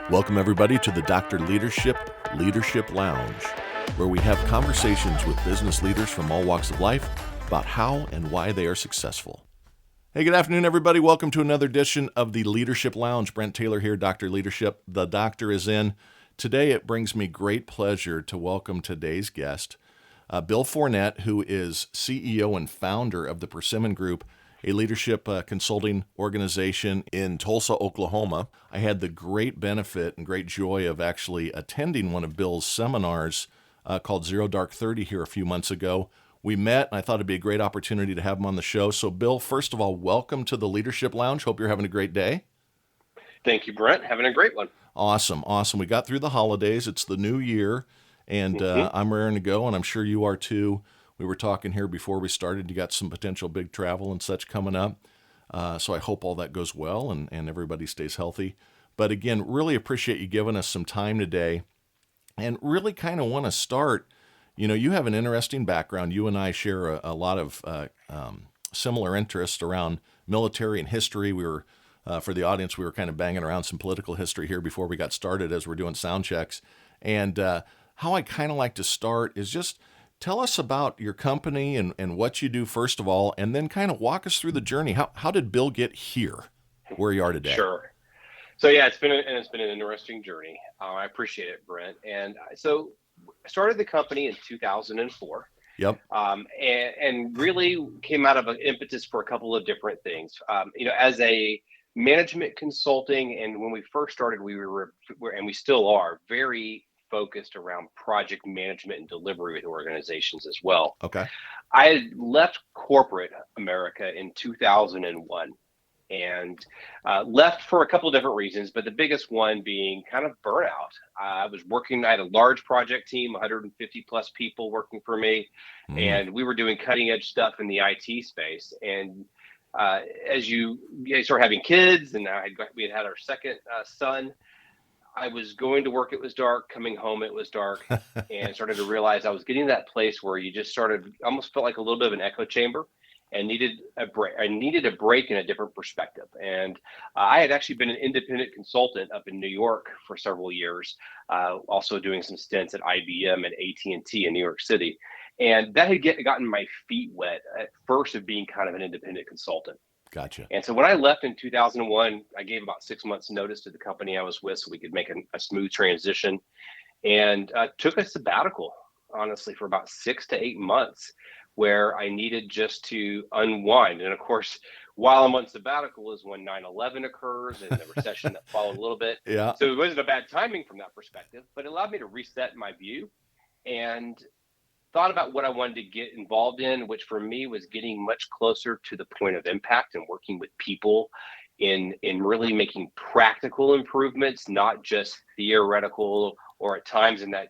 Welcome, everybody, to the Dr. Leadership Lounge, where we have conversations with business leaders from all walks of life about how and why they are successful. Hey, good afternoon, everybody. Welcome to another edition of the Leadership Lounge. Brent Taylor here, Dr. Leadership. The doctor is in. Today, it brings me great pleasure to welcome today's guest, Bill Fournet, who is CEO and founder of the Persimmon Group, a leadership consulting organization in Tulsa, Oklahoma. I had the great benefit and great joy of actually attending one of Bill's seminars called Zero Dark 30 here a few months ago. We met, and I thought it'd be a great opportunity to have him on the show. So, Bill, first of all, welcome to the Leadership Lounge. Hope you're having a great day. Thank you, Brent. Having a great one. Awesome. We got through the holidays. It's the new year, and I'm raring to go, and I'm sure you are too. We were talking here before we started. You got some potential big travel and such coming up. So I hope all that goes well and everybody stays healthy. But again, really appreciate you giving us some time today, and really kind of want to start. You know, you have an interesting background. You and I share a lot of similar interests around military and history. We were, for the audience, we were kind of banging around some political history here before we got started as we're doing sound checks. And how I kind of like to start is just tell us about your company and what you do, first of all, and then kind of walk us through the journey. How did Bill get here, where you are today? Sure. So yeah, it's been an interesting journey. I appreciate it, Brent. And so I started the company in 2004. Yep. And really came out of an impetus for a couple of different things. As a management consulting, and when we first started, we were and we still are very focused around project management and delivery with organizations as well. Okay. I had left corporate America in 2001. And left for a couple of different reasons, but the biggest one being kind of burnout. I had a large project team, 150 plus people working for me, and we were doing cutting edge stuff in the IT space. And as you start having kids, and we had our second son, I was going to work, it was dark, coming home, it was dark, and started to realize I was getting to that place where you just almost felt like a little bit of an echo chamber. And needed a break. I needed a break in a different perspective. And I had actually been an independent consultant up in New York for several years, also doing some stints at IBM and AT&T in New York City. And that had gotten my feet wet at first of being kind of an independent consultant. Gotcha. And so when I left in 2001, I gave about 6 months notice to the company I was with so we could make a smooth transition, and took a sabbatical, honestly, for about 6 to 8 months, where I needed just to unwind. And of course, while I'm on sabbatical is when 9/11 occurs and the recession that followed a little bit. Yeah. So it wasn't a bad timing from that perspective, but it allowed me to reset my view and thought about what I wanted to get involved in, which for me was getting much closer to the point of impact and working with people in really making practical improvements, not just theoretical, or at times in that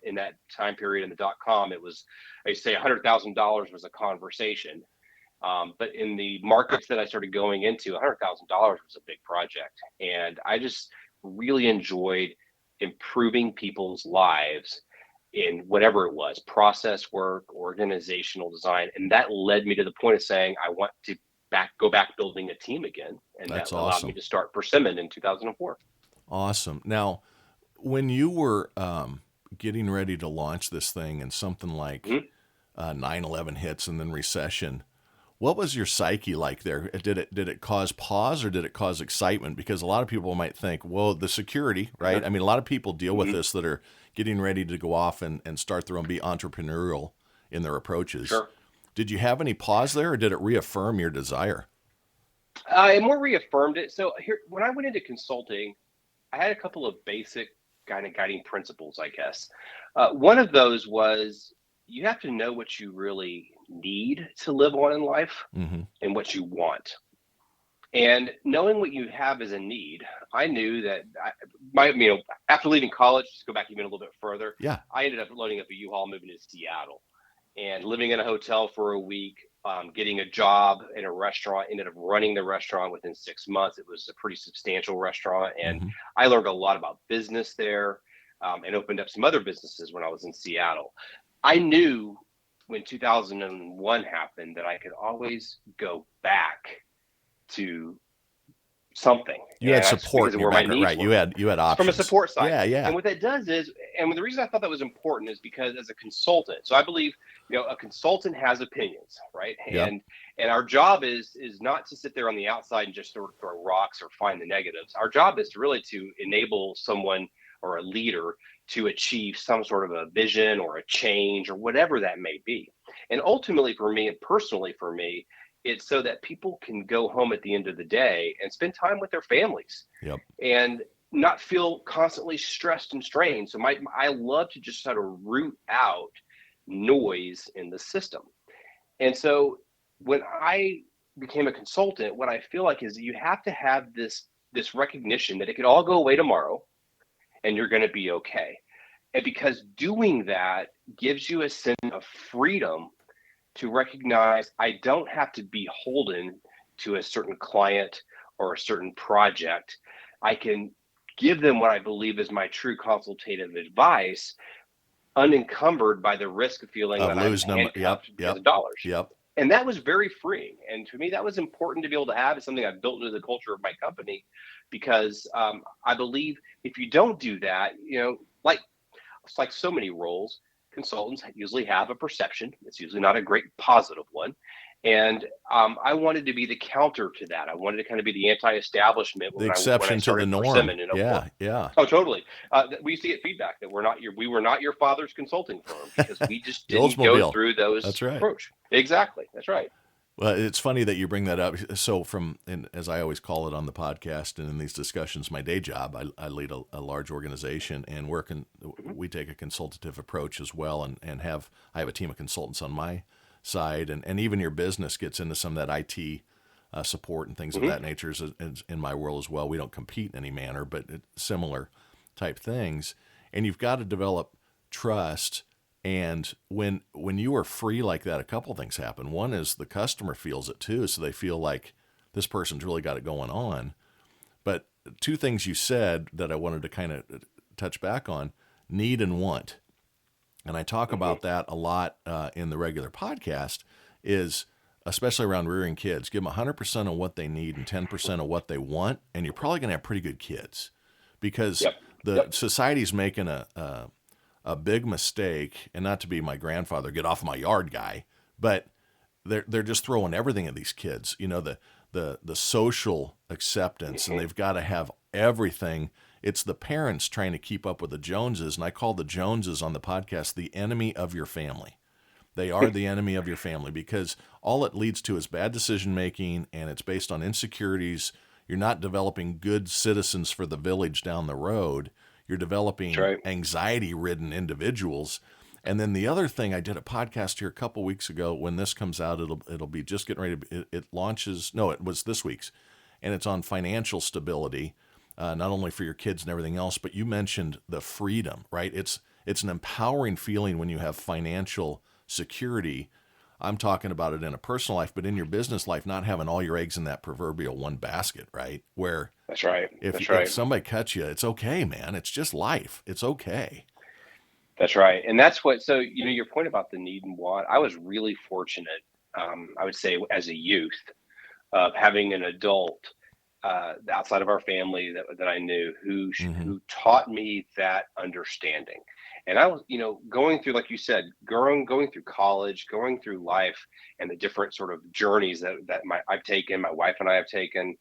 time period in the .com, it was, I say $100,000 was a conversation. But in the markets that I started going into, $100,000 was a big project. And I just really enjoyed improving people's lives in whatever it was, process work, organizational design. And that led me to the point of saying, I want to go back building a team again. And That's that allowed awesome. me to start Persimmon in 2004. Awesome. Now, when you were getting ready to launch this thing and something like 9/11 hits and then recession, what was your psyche like there? Did it cause pause or did it cause excitement? Because a lot of people might think, well, the security, right? I mean, a lot of people deal with this that are getting ready to go off and start their own, be entrepreneurial in their approaches. Sure. Did you have any pause there, or did it reaffirm your desire? It more reaffirmed it. So here, when I went into consulting, I had a couple of basic kind of guiding principles, I guess. One of those was you have to know what you really need to live on in life and what you want. And knowing what you have as a need, I knew that after leaving college, just go back even a little bit further. Yeah. I ended up loading up a U-Haul, moving to Seattle, and living in a hotel for a week, getting a job in a restaurant, ended up running the restaurant within 6 months. It was a pretty substantial restaurant. And I learned a lot about business there, and opened up some other businesses when I was in Seattle. I knew when 2001 happened that I could always go back to something. You had And that's support because in of your where my background, needs right? were. You had From a options. support side. Yeah, yeah. And what that does is, and the reason I thought that was important is because as a consultant, so I believe, a consultant has opinions, right? Yep. And our job is not to sit there on the outside and just throw rocks or find the negatives. Our job is to really to enable someone or a leader to achieve some sort of a vision or a change or whatever that may be. And ultimately for me and personally for me, it's so that people can go home at the end of the day and spend time with their families Yep. and not feel constantly stressed and strained. So I love to just sort of root out noise in the system. And so when I became a consultant, what I feel like is you have to have this recognition that it could all go away tomorrow and you're going to be okay. And because doing that gives you a sense of freedom to recognize I don't have to be beholden to a certain client or a certain project. I can give them what I believe is my true consultative advice, unencumbered by the risk of feeling that I'm Losing them. Yep. handcuffed because Yep. of dollars. Yep. And that was very freeing. And to me, that was important to be able to have. It's something I've built into the culture of my company because I believe if you don't do that, like it's like so many roles, consultants usually have a perception. It's usually not a great positive one. And I wanted to be the counter to that. I wanted to kind of be the anti-establishment The when I exception to the started norm. Persimmon in '04. Yeah. Yeah. Oh, totally. We used to get feedback that we were not your father's consulting firm because we just The didn't go Oldsmobile. through those That's right. approach. Exactly. That's right. Well, it's funny that you bring that up. So, and as I always call it on the podcast and in these discussions, my day job, I lead a large organization, and we take a consultative approach as well, and I have a team of consultants on my side, and even your business gets into some of that IT support and things of that nature is in my world as well. We don't compete in any manner, but similar type things, and you've got to develop trust. And when you are free like that, a couple things happen. One is the customer feels it too, so they feel like this person's really got it going on. But two things you said that I wanted to kind of touch back on: need and want. And I talk about that a lot in the regular podcast. Is especially around rearing kids, give them 100% of what they need and 10% of what they want, and you're probably going to have pretty good kids, because the society's making a big mistake, and not to be my grandfather, get off my yard guy, but they're just throwing everything at these kids. The social acceptance, and they've got to have everything. It's the parents trying to keep up with the Joneses, and I call the Joneses on the podcast the enemy of your family. They are the enemy of your family, because all it leads to is bad decision making, and it's based on insecurities. You're not developing good citizens for the village down the road. You're developing anxiety-ridden individuals. And then the other thing, I did a podcast here a couple weeks ago. When this comes out, it'll be just getting ready to, it launches. No, it was this week's, and it's on financial stability, not only for your kids and everything else, but you mentioned the freedom, right? It's an empowering feeling when you have financial security. I'm talking about it in a personal life, but in your business life, not having all your eggs in that proverbial one basket, right? Where That's right. If somebody cuts you, it's okay, man. It's just life. It's okay. That's right. And that's what, so, your point about the need and want, I was really fortunate, I would say, as a youth, of having an adult outside of our family that I knew who taught me that understanding. And I was, going through, like you said, going through college, going through life, and the different sort of journeys that I've taken, my wife and I have taken.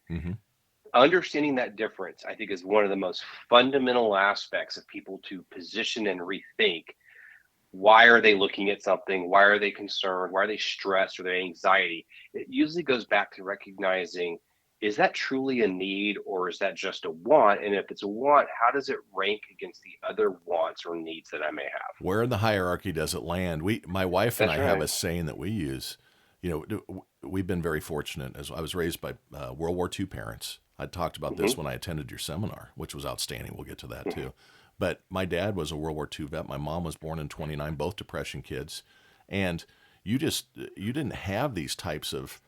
Understanding that difference, I think, is one of the most fundamental aspects of people to position and rethink. Why are they looking at something? Why are they concerned? Why are they stressed or their anxiety? It usually goes back to recognizing, is that truly a need, or is that just a want? And if it's a want, how does it rank against the other wants or needs that I may have? Where in the hierarchy does it land? My wife and I have a saying that we use. We've been very fortunate. As I was raised by World War II parents. I talked about this when I attended your seminar, which was outstanding. We'll get to that too. But my dad was a World War II vet. My mom was born in '29, both Depression kids. And you didn't have these types of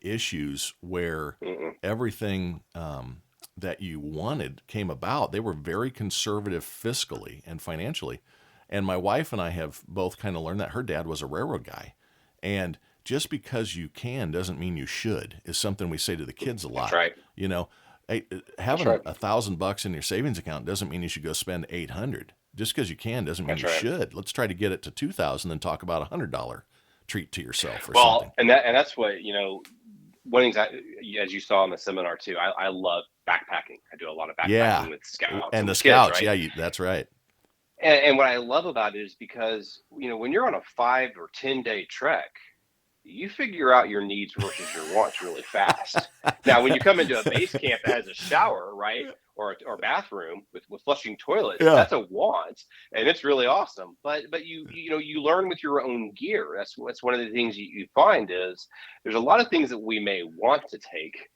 issues where everything that you wanted came about. They were very conservative fiscally and financially. And my wife and I have both kind of learned that. Her dad was a railroad guy. And just because you can doesn't mean you should, is something we say to the kids a lot. That's right. Hey, That's having right. $1,000 in your savings account doesn't mean you should go spend 800. Just because you can doesn't mean That's you right. should. Let's try to get it to 2,000 and talk about $100 treat to yourself or something. Well, and that's what, one of the things as you saw in the seminar too, I love backpacking. I do a lot of Yeah. backpacking with scouts And and the with kids, scouts. right? Yeah, that's right. And what I love about it is because, when you're on a 5 or 10 day trek, you figure out your needs versus your wants really fast. Now, when you come into a base camp that has a shower, right, or bathroom with flushing toilets, Yeah. that's a want, and it's really awesome. But you learn with your own gear. That's one of the things you find is there's a lot of things that we may want to take,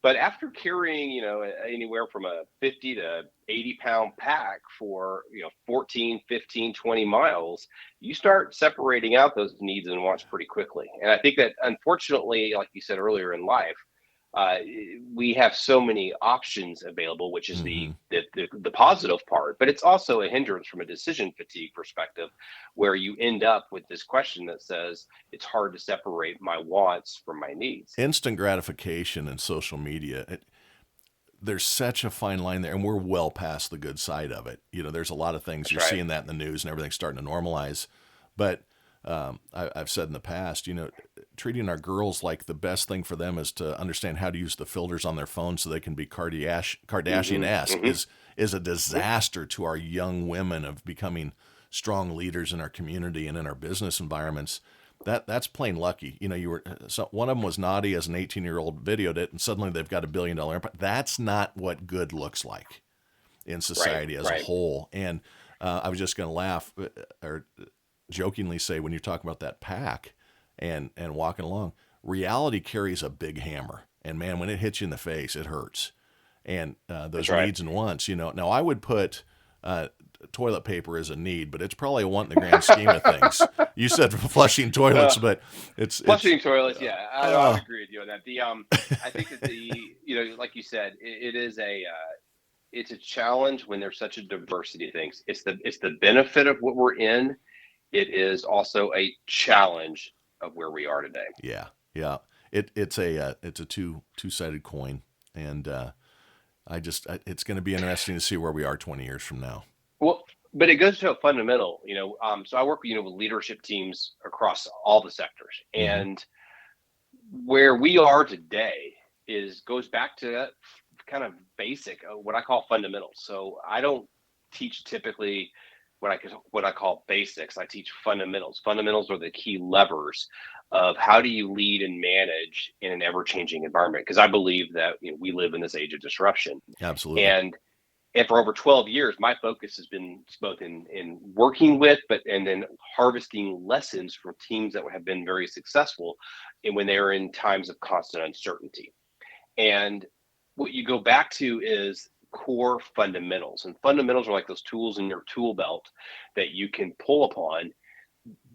but after carrying anywhere from a 50 to 80 pound pack for 14, 15, 20 miles, you start separating out those needs and wants pretty quickly. And I think that unfortunately, like you said earlier in life, uh, we have so many options available, which is Hmm. the positive part, but it's also a hindrance from a decision fatigue perspective, where you end up with this question that says it's hard to separate my wants from my needs. Instant gratification and social media. There's such a fine line there, and we're well past the good side of it. There's a lot of things That's you're right. seeing that in the news, and everything's starting to normalize. But I've said in the past, treating our girls like the best thing for them is to understand how to use the filters on their phone so they can be Hmm. Kardashian-esque Hmm. is a disaster to our young women of becoming strong leaders in our community and in our business environments. That's plain lucky. One of them was naughty as an 18-year-old, videoed it, and suddenly they've got $1 billion empire. That's not what good looks like in Right. society as a Right. whole. And I was just going to laugh or jokingly say, when you talk about that pack and walking along, reality carries a big hammer, and man, when it hits you in the face, it hurts. And That's those right. needs and wants, now I would put toilet paper as a need, but it's probably a want in the grand scheme of things. You said flushing Uh, toilets, but it's Flushing toilets, yeah, I would uh, agree with you on that. I think that like you said, it is it's a challenge when there's such a diversity of things. It's the benefit of what we're in. It is also a challenge of where we are today. yeah, yeah. It's a two-sided coin, and it's going to be interesting to see where we are 20 years from now. Well, but it goes to a fundamental, so I work, with leadership teams across all the sectors, Hmm. and where we are today is goes back to that kind of basic, what I call fundamentals. So I don't teach typically what I call basics. I teach fundamentals. Fundamentals are the key levers of how do you lead and manage in an ever-changing environment. Because I believe that we live in this age of disruption, Absolutely. and for over 12 years, my focus has been both in working with, and then harvesting lessons from teams that have been very successful, and when they are in times of constant uncertainty. And what you go back to is core fundamentals, and fundamentals are like those tools in your tool belt that you can pull upon.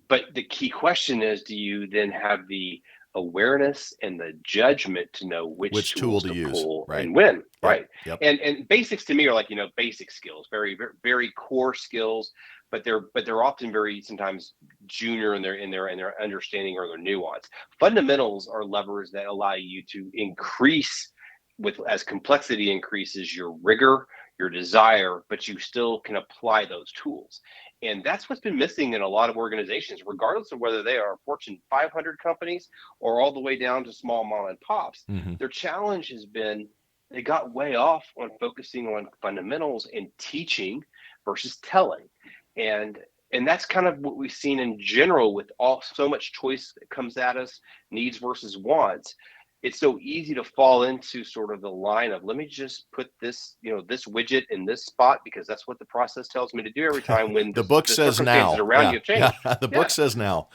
But the key question is, do you then have the awareness and the judgment to know which Which tool tools to to use? pull Right. and when? Yep. Right. Yep. And basics to me are like, basic skills, very, very, very core skills, but they're often very sometimes junior in their understanding or their nuance. Fundamentals are levers that allow you to increase, with as complexity increases, your rigor, your desire, but you still can apply those tools. And that's what's been missing in a lot of organizations, regardless of whether they are Fortune 500 companies or all the way down to small mom and pops. Hmm. Their challenge has been they got way off on focusing on fundamentals and teaching versus telling. And and that's kind of what we've seen in general with all so much choice that comes at us, needs versus wants. It's so easy to fall into sort of the line of, let me just put this widget in this spot because that's what the process tells me to do every time, when The book the says circumstances now. around Yeah. you have Yeah. changed. The book Yeah, says now.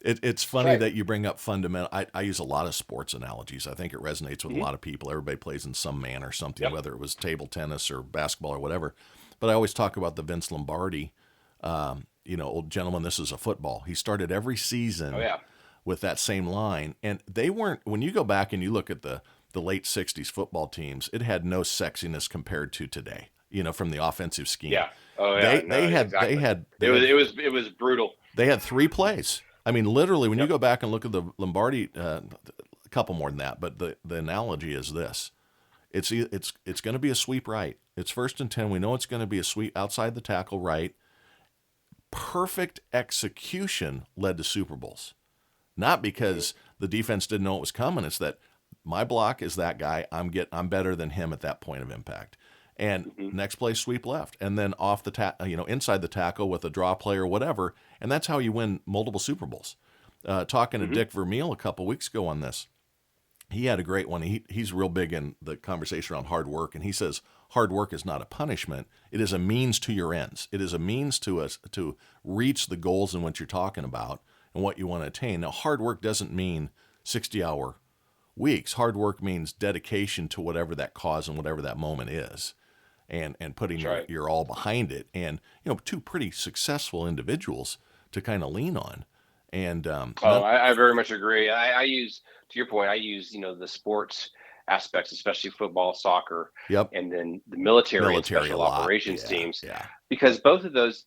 It's that's funny right. that you bring up fundamental. I use a lot of sports analogies. I think it resonates with a Mm-hmm. lot of people. Everybody plays in some manner or something, Yep. whether it was table tennis or basketball or whatever. But I always talk about the Vince Lombardi, old gentleman. This is a football. He started every Oh season yeah. with that same line, and they weren't. When you go back and you look at the late '60s football teams, it had no sexiness compared to today. From the offensive scheme, Yeah. Oh yeah. they No, they had they exactly. had It they was had it was it was brutal. they had three plays. I mean, literally, when you Yep. go back and look at the Lombardi, a couple more than that, but the analogy is this: It's going to be a sweep right. It's 1st and 10. We know it's going to be a sweep outside the tackle right. Perfect execution led to Super Bowls. Not because the defense didn't know it was coming. It's that my block is that guy. I'm better than him at that point of impact. And next play, sweep left, and then off the inside the tackle with a draw play or whatever, and that's how you win multiple Super Bowls. Talking to Dick Vermeil a couple weeks ago on this, he had a great one. He's real big in the conversation around hard work, and he says hard work is not a punishment. It is a means to your ends. It is a means to reach the goals in what you're talking about and what you want to attain. Now, hard work doesn't mean 60-hour weeks. Hard work means dedication to whatever that cause and whatever that moment is, and putting your all behind it. And two pretty successful individuals to kind of lean on. And I very much agree. I use, to your point, I use the sports aspects, especially football, soccer, and then the military and special operations teams, because both of those,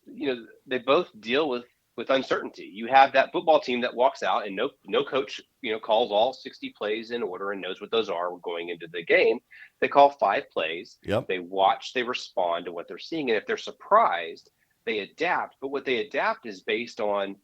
they both deal with uncertainty. You have that football team that walks out and no coach, calls all 60 plays in order and knows what those are going into the game. They call 5 plays. They watch, they respond to what they're seeing. And if they're surprised, they adapt. But what they adapt is based on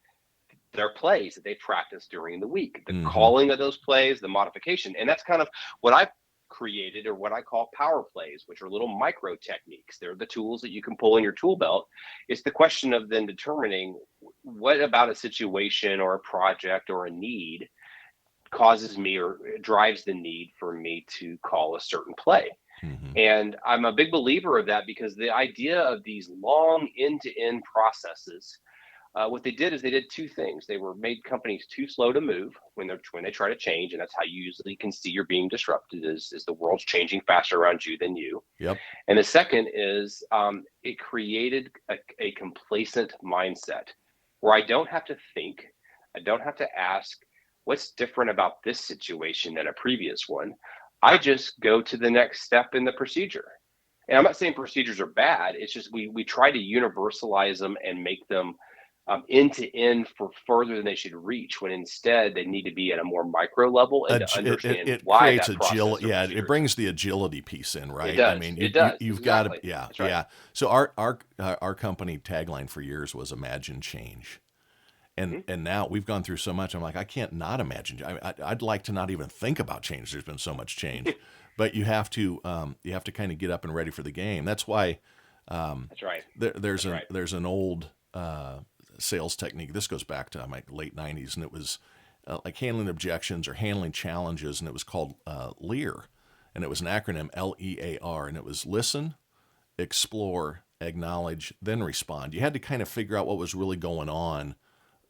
their plays that they practice during the week, the calling of those plays, the modification. And that's kind of what I've created, or what I call power plays, which are little micro techniques. They're the tools that you can pull in your tool belt. It's the question of then determining what about a situation or a project or a need causes me or drives the need for me to call a certain play. And I'm a big believer of that, because the idea of these long end-to-end processes, what they did is they did 2 things. They made companies too slow to move when they try to change, and that's how you usually can see you're being disrupted, is the world's changing faster around you than you. And the second is it created a complacent mindset where I don't have to think, I don't have to ask what's different about this situation than a previous one. I just go to the next step in the procedure. And I'm not saying procedures are bad. It's just we try to universalize them and make them end to end for further than they should reach, when instead they need to be at a more micro level and to understand it why creates that process. it brings the agility piece in, right? It does. I mean, it does. You've Exactly. got to, So our company tagline for years was "Imagine Change," and now we've gone through so much. I'm like, I can't not imagine. I'd like to not even think about change. There's been so much change, but you have to kind of get up and ready for the game. That's why. That's right. There's an old sales technique. This goes back to my late 90s, and it was like handling objections or handling challenges, and it was called LEAR, and it was an acronym, LEAR, and it was listen, explore, acknowledge, then respond. You had to kind of figure out what was really going on,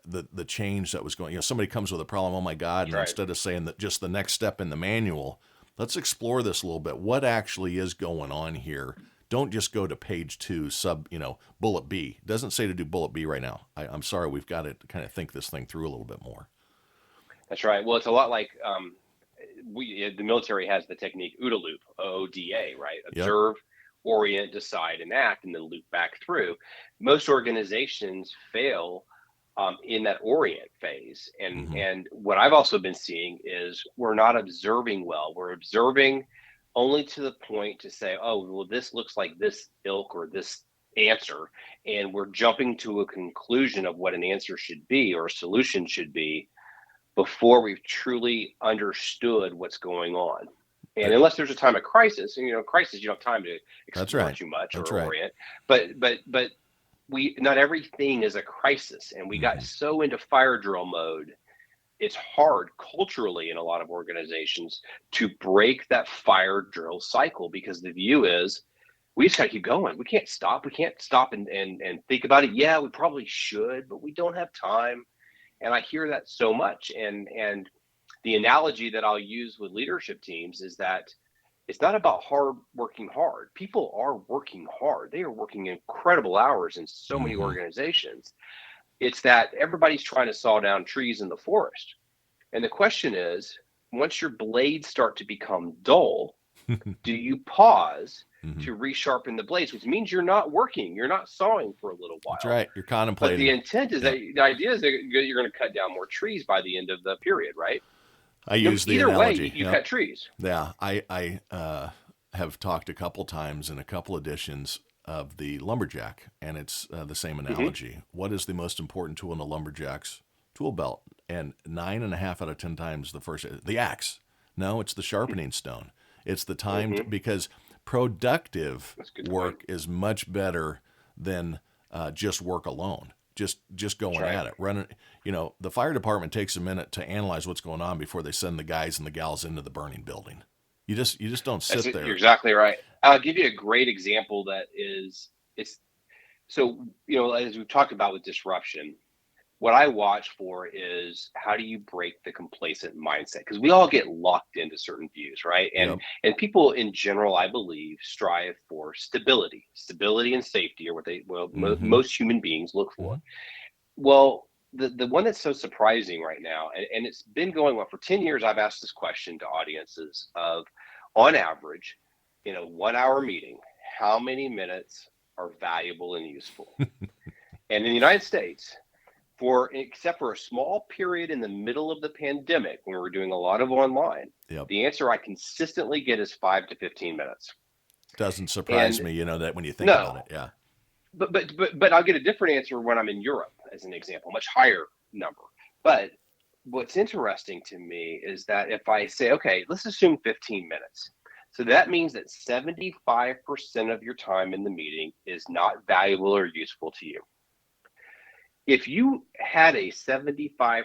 the change that was going. Somebody comes with a problem, oh my God, and instead of saying that just the next step in the manual, let's explore this a little bit. What actually is going on here? Don't just go to page 2, bullet B. It doesn't say to do bullet B right now. I'm sorry, we've got to kind of think this thing through a little bit more. That's right. Well, it's a lot like the military has the technique OODA loop, OODA, right? Observe, orient, decide, and act, and then loop back through. Most organizations fail in that orient phase. And what I've also been seeing is we're not observing well. We're observing only to the point to say, oh, well, this looks like this ilk or this answer, and we're jumping to a conclusion of what an answer should be or a solution should be before we've truly understood what's going on. And unless there's a time of crisis, and crisis, you don't have time to explore too much or orient. But not everything is a crisis, and we got so into fire drill mode. It's hard culturally in a lot of organizations to break that fire drill cycle, because the view is we just got to keep going. We can't stop. We can't stop and think about it. Yeah, we probably should, but we don't have time. And I hear that so much. And the analogy that I'll use with leadership teams is that it's not about working hard. People are working hard. They are working incredible hours in so many organizations. It's that everybody's trying to saw down trees in the forest. And the question is, once your blades start to become dull, do you pause to resharpen the blades, which means you're not working, you're not sawing for a little while. That's right. You're contemplating. But the intent is that the idea is that you're going to cut down more trees by the end of the period, right? I use the analogy. Either way, you cut trees. Yeah. I have talked a couple times in a couple editions of the lumberjack, and it's the same Hmm. analogy. What is the most important tool in a lumberjack's tool belt? And 9.5 out of 10 times the axe. No, it's the sharpening stone. It's the timed, Hmm. because productive That's a good point. work is much better than just work alone. Just That's going right. at it, running. The fire department takes a minute to analyze what's going on before they send the guys and the gals into the burning building. You just don't That's sit it. You're there. exactly right. I'll give you a great example that is it's so as we've talked about with disruption. What I watch for is how do you break the complacent mindset? Because we all get locked into certain views, right? And Yep. and people in general, I believe, strive for stability. Stability and safety are what Mm-hmm. most human beings look Mm-hmm. for. Well, the one that's so surprising right now, and it's been going on for 10 years, I've asked this question to audiences of, on average, in a 1 hour meeting, how many minutes are valuable and useful? And in the United States, for except for a small period in the middle of the pandemic when we were doing a lot of online, Yep. the answer I consistently get is 5 to 15 minutes. Doesn't surprise And me, that when you think about no, it. Yeah. but I'll get a different answer when I'm in Europe, as an example, much higher number. But what's interesting to me is that if I say, okay, let's assume 15 minutes. So that means that 75% of your time in the meeting is not valuable or useful to you. If you had a 75%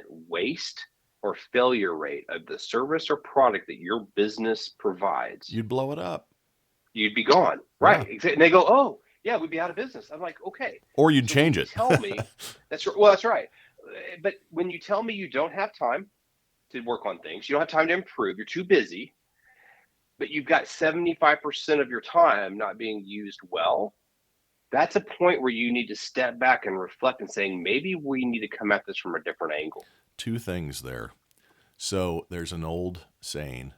waste or failure rate of the service or product that your business provides, You'd blow it up. you'd be gone. Yeah. Right. And they go, oh, yeah, we'd be out of business. I'm like, okay. Or you'd So when change you it. tell me that's right. But when you tell me you don't have time to work on things, you don't have time to improve, you're too busy, but you've got 75% of your time not being used well, that's a point where you need to step back and reflect and saying, maybe we need to come at this from a different angle. Two things there. So there's an old saying: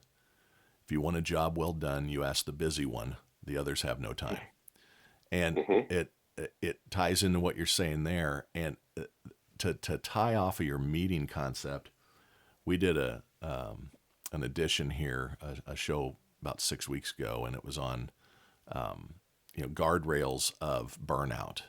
if you want a job well done, you ask the busy one. The others have no time. And Hmm. it ties into what you're saying there. And to tie off of your meeting concept, we did an edition here, a show about 6 weeks ago, and it was on guardrails of burnout.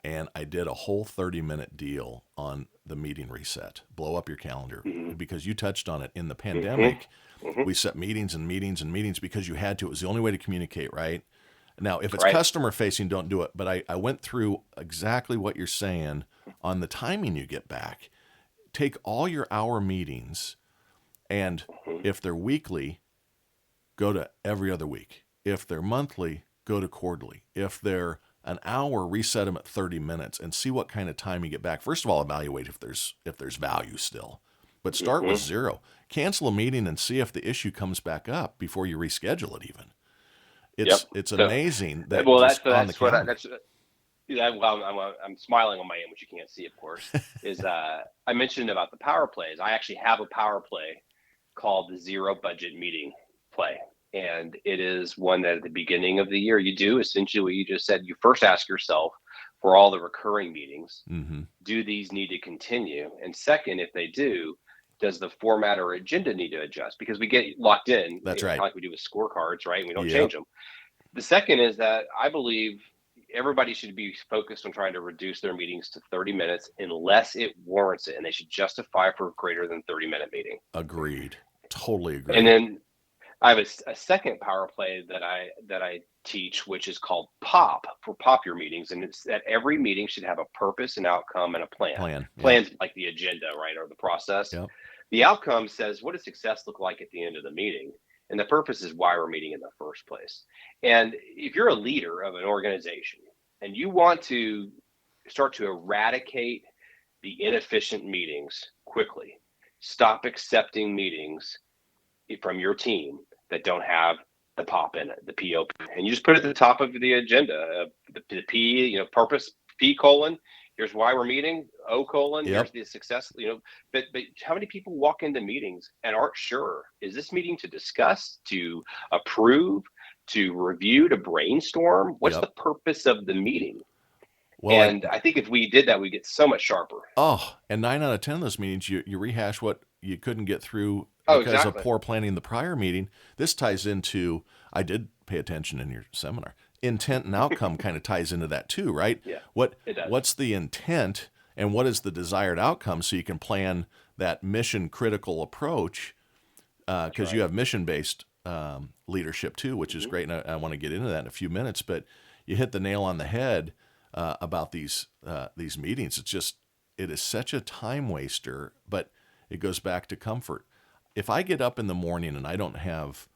And I did a whole 30-minute deal on the meeting reset. Blow up your calendar, Hmm. because you touched on it. In the Hmm. pandemic, Hmm. we set meetings and meetings and meetings because you had to. It was the only way to communicate, right? Now, if it's Right. customer facing, don't do it. But I went through exactly what you're saying on the timing you get back. Take all your hour meetings, and Hmm. if they're weekly, go to every other week. If they're monthly, go to quarterly. If they're an hour, reset them at 30 minutes and see what kind of time you get back. First of all, evaluate if there's value still. But start with Hmm. zero. Cancel a meeting and see if the issue comes back up before you reschedule it even. Yep. It's So, amazing that well, just on the that's what calendar. that's yeah. Well, I'm smiling on my end, which you can't see, of course. Is I mentioned about the power plays. I actually have a power play called the zero budget meeting play. And it is one that at the beginning of the year you do essentially what you just said. You first ask yourself for all the recurring meetings, Mm-hmm. do these need to continue? And second, if they do, does the format or agenda need to adjust? Because we get locked in, That's kind of right. like we do with scorecards, right? And we don't change Yep. them. The second is that I believe everybody should be focused on trying to reduce their meetings to 30 minutes unless it warrants it. And they should justify for a greater than 30-minute meeting. Agreed. Totally And agree. then I have a second power play that I teach, which is called POP for pop your meetings, and it's that every meeting should have a purpose, an outcome, and a plan. Plan. Yep. Plans like the agenda, right, or the process. Yep. The outcome says what does success look like at the end of the meeting, and the purpose is why we're meeting in the first place. And if you're a leader of an organization and you want to start to eradicate the inefficient meetings quickly, stop accepting meetings from your team that don't have the pop in it, the POP, and you just put it at the top of the agenda, the P, purpose, P colon. Here's why we're meeting. O colon. Here's Yep. the success. But how many people walk into meetings and aren't sure? Is this meeting to discuss, to approve, to review, to brainstorm? What's the Yep. purpose of the meeting? Well, And I think if we did that, we get so much sharper. and 9 out of 10 of those meetings, you rehash what you couldn't get through Oh, because of exactly. poor planning in the prior meeting. This ties into, I did pay attention in your seminar. Intent and outcome kind of ties into that too, right? Yeah, What it does. what's the intent and what is the desired outcome so you can plan that mission critical approach That's because you right. have mission based leadership too, which is Hmm. great. And I want to get into that in a few minutes, but you hit the nail on the head about these meetings. It is such a time waster, but it goes back to comfort. If I get up in the morning and I don't have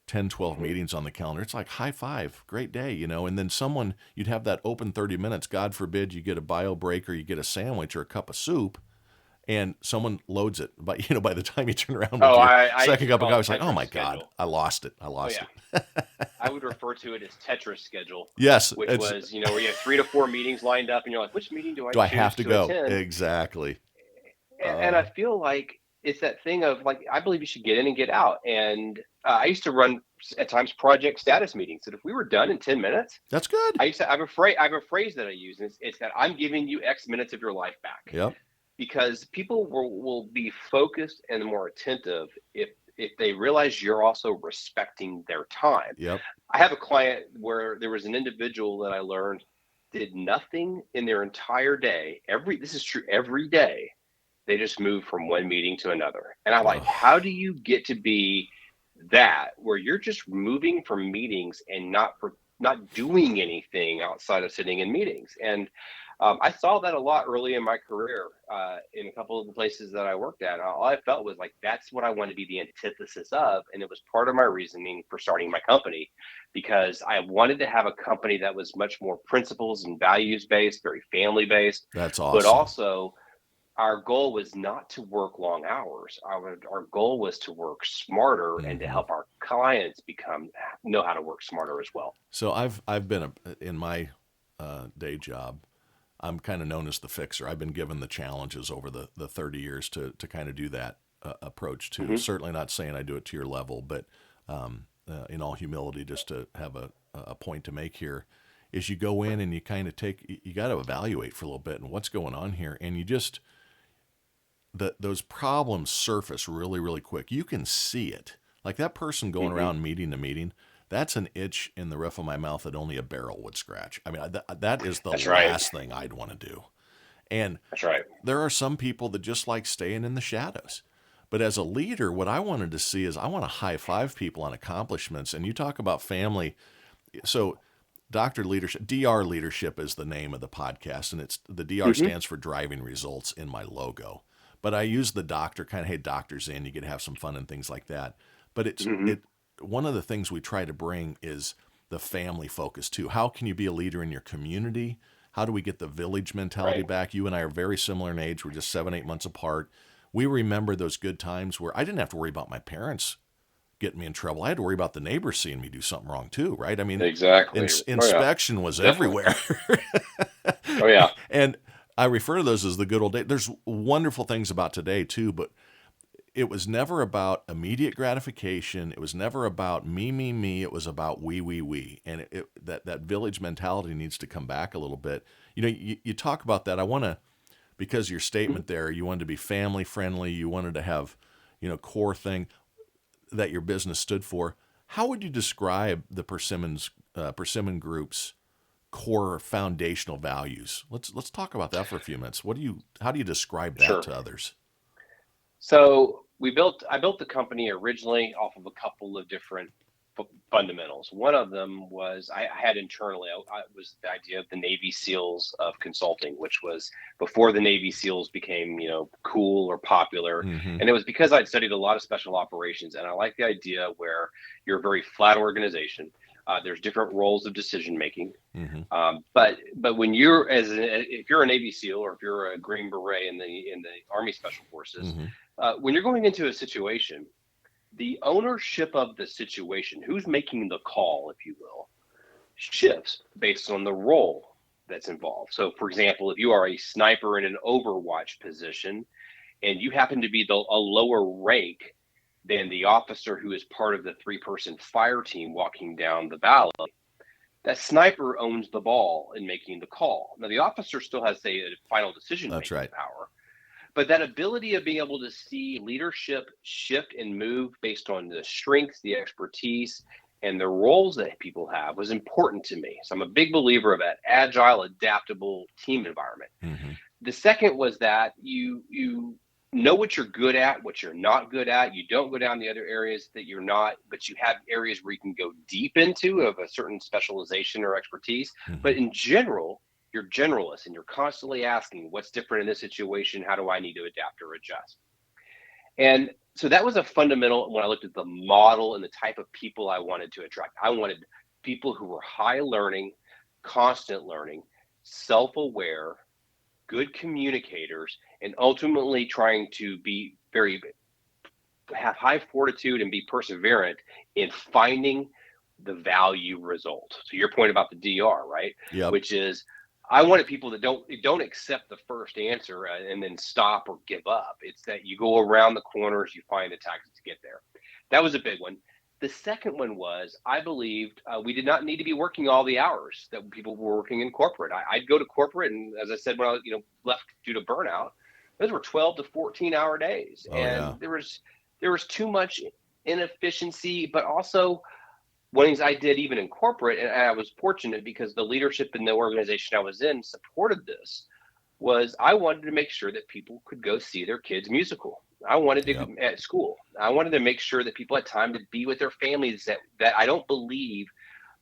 10, 12 Hmm. meetings on the calendar, it's like high five, great day, and then you'd have that open 30 minutes. God forbid you get a bio break or you get a sandwich or a cup of soup and someone loads it. But, by the time you turn around with Oh, your I used second to cup of call it coffee, it's like, oh Tetris my God, schedule. I lost it. I Oh lost yeah, it. I would refer to it as Tetris schedule, Yes, which it's, was, where you have 3 to 4 meetings lined up, and you're like, which meeting do I do I have choose to to go? attend? Exactly. And I Uh, feel like it's that thing of like, I believe you should get in and get out. And I used to run at times project status meetings. That if we were done in 10 minutes, that's good. I have a phrase that I use. And it's that I'm giving you X minutes of your life back, Yep. because people will be focused and more attentive if they realize you're also respecting their time. Yep. I have a client where there was an individual that I learned did nothing in their entire day. This is true every day. They just move from one meeting to another. And I'm like, how Oh, do you get to be that where you're just moving from meetings and not doing anything outside of sitting in meetings? And I saw that a lot early in my career in a couple of the places that I worked at. All I felt was like, that's what I want to be the antithesis of. And it was part of my reasoning for starting my company, because I wanted to have a company that was much more principles and values based, very family based, that's but awesome. also our goal was not to work long hours. Our goal was to work smarter and to Hmm. help our clients know how to work smarter as well. So I've been in my day job. I'm kind of known as the fixer. I've been given the challenges over the 30 years to kind of do that approach too. Hmm. Certainly not saying I do it to your level, but in all humility, just to have a point to make here, is you go in and you kind of you got to evaluate for a little bit and what's going on here, and you just those problems surface really, really quick. You can see it. Like that person going Hmm. around meeting to meeting, that's an itch in the roof of my mouth that only a barrel would scratch. I mean, that is the That's right. last thing I'd want to do. And That's right. there are some people that just like staying in the shadows. But as a leader, what I wanted to see is I want to high five people on accomplishments. And you talk about family. So, Dr. Leadership, DR Leadership is the name of the podcast. And it's the DR Hmm. stands for driving results in my logo. But I use the doctor kind of, hey, doctor's in, you get to have some fun and things like that. But Hmm. one of the things we try to bring is the family focus too. How can you be a leader in your community? How do we get the village mentality Right. back? You and I are very similar in age. We're just 7, 8 months apart. We remember those good times where I didn't have to worry about my parents getting me in trouble. I had to worry about the neighbors seeing me do something wrong too, right? I mean, Exactly. Oh yeah. inspection was Definitely. everywhere. Oh yeah. And I refer to those as the good old days. There's wonderful things about today too, but it was never about immediate gratification. It was never about me, me, me. It was about we. And that village mentality needs to come back a little bit. You talk about that. I want to, because your statement there, you wanted to be family friendly. You wanted to have, core thing that your business stood for. How would you describe the Persimmon Group's core foundational values? Let's talk about that for a few minutes. How do you describe that Sure. to others? So I built the company originally off of a couple of different fundamentals. One of them was I had internally, was the idea of the Navy SEALs of consulting, which was before the Navy SEALs became, cool or popular. Mm-hmm. And it was because I'd studied a lot of special operations, and I like the idea where you're a very flat organization. There's different roles of decision making. Mm-hmm. But when you're if you're a Navy SEAL or if you're a Green Beret in the Army Special Forces, Mm-hmm. when you're going into a situation, the ownership of the situation, who's making the call, if you will, shifts based on the role that's involved. So, for example, if you are a sniper in an Overwatch position and you happen to be a lower rank than the officer who is part of the three-person fire team walking down the valley, that sniper owns the ball in making the call. Now, the officer still has, say, a final That's decision-making right. power, But that ability of being able to see leadership shift and move based on the strengths, the expertise, and the roles that people have was important to me. So I'm a big believer of that agile, adaptable team environment. Mm-hmm. The second was that you know what you're good at, what you're not good at. You don't go down the other areas that you're not, but you have areas where you can go deep into of a certain specialization or expertise. Mm-hmm. But in general, you're generalist and you're constantly asking what's different in this situation. How do I need to adapt or adjust? And so that was a fundamental when I looked at the model and the type of people I wanted to attract. I wanted people who were high learning, constant learning, self-aware, good communicators, and ultimately trying to be very have high fortitude and be perseverant in finding the value result. So your point about the DR, right? Yep. Which is I wanted people that don't accept the first answer and then stop or give up. It's that you go around the corners, you find the tactics to get there. That was a big one. The second one was I believed we did not need to be working all the hours that people were working in corporate. I'd go to corporate, and as I said, when I left due to burnout, those were 12 to 14-hour days, Oh yeah. and there was too much inefficiency, but also one of the things I did even in corporate, and I was fortunate because the leadership in the organization I was in supported this, was I wanted to make sure that people could go see their kids' musical. I wanted to Yep. at school. I wanted to make sure that people had time to be with their families. That I don't believe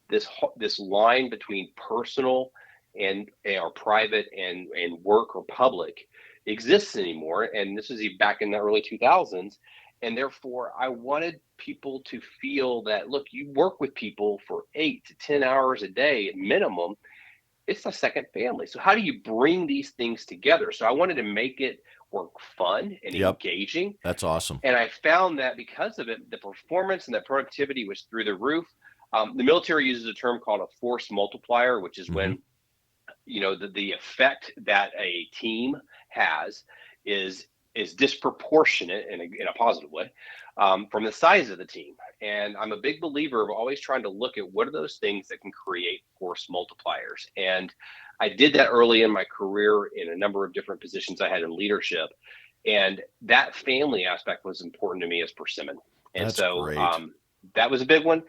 this line between personal and or private and work or public exists anymore. And this is back in the early 2000s. And therefore, I wanted people to feel that, look, you work with people for 8 to 10 hours a day at minimum. It's a second family. So how do you bring these things together? So I wanted to make it work fun and Yep. engaging. That's awesome. And I found that because of it, the performance and the productivity was through the roof. The military uses a term called a force multiplier, which is Mm-hmm. when the effect that a team has is disproportionate in a positive way from the size of the team. And I'm a big believer of always trying to look at what are those things that can create force multipliers. And I did that early in my career in a number of different positions I had in leadership. And that family aspect was important to me as Persimmon. And That's so great. that was a big one.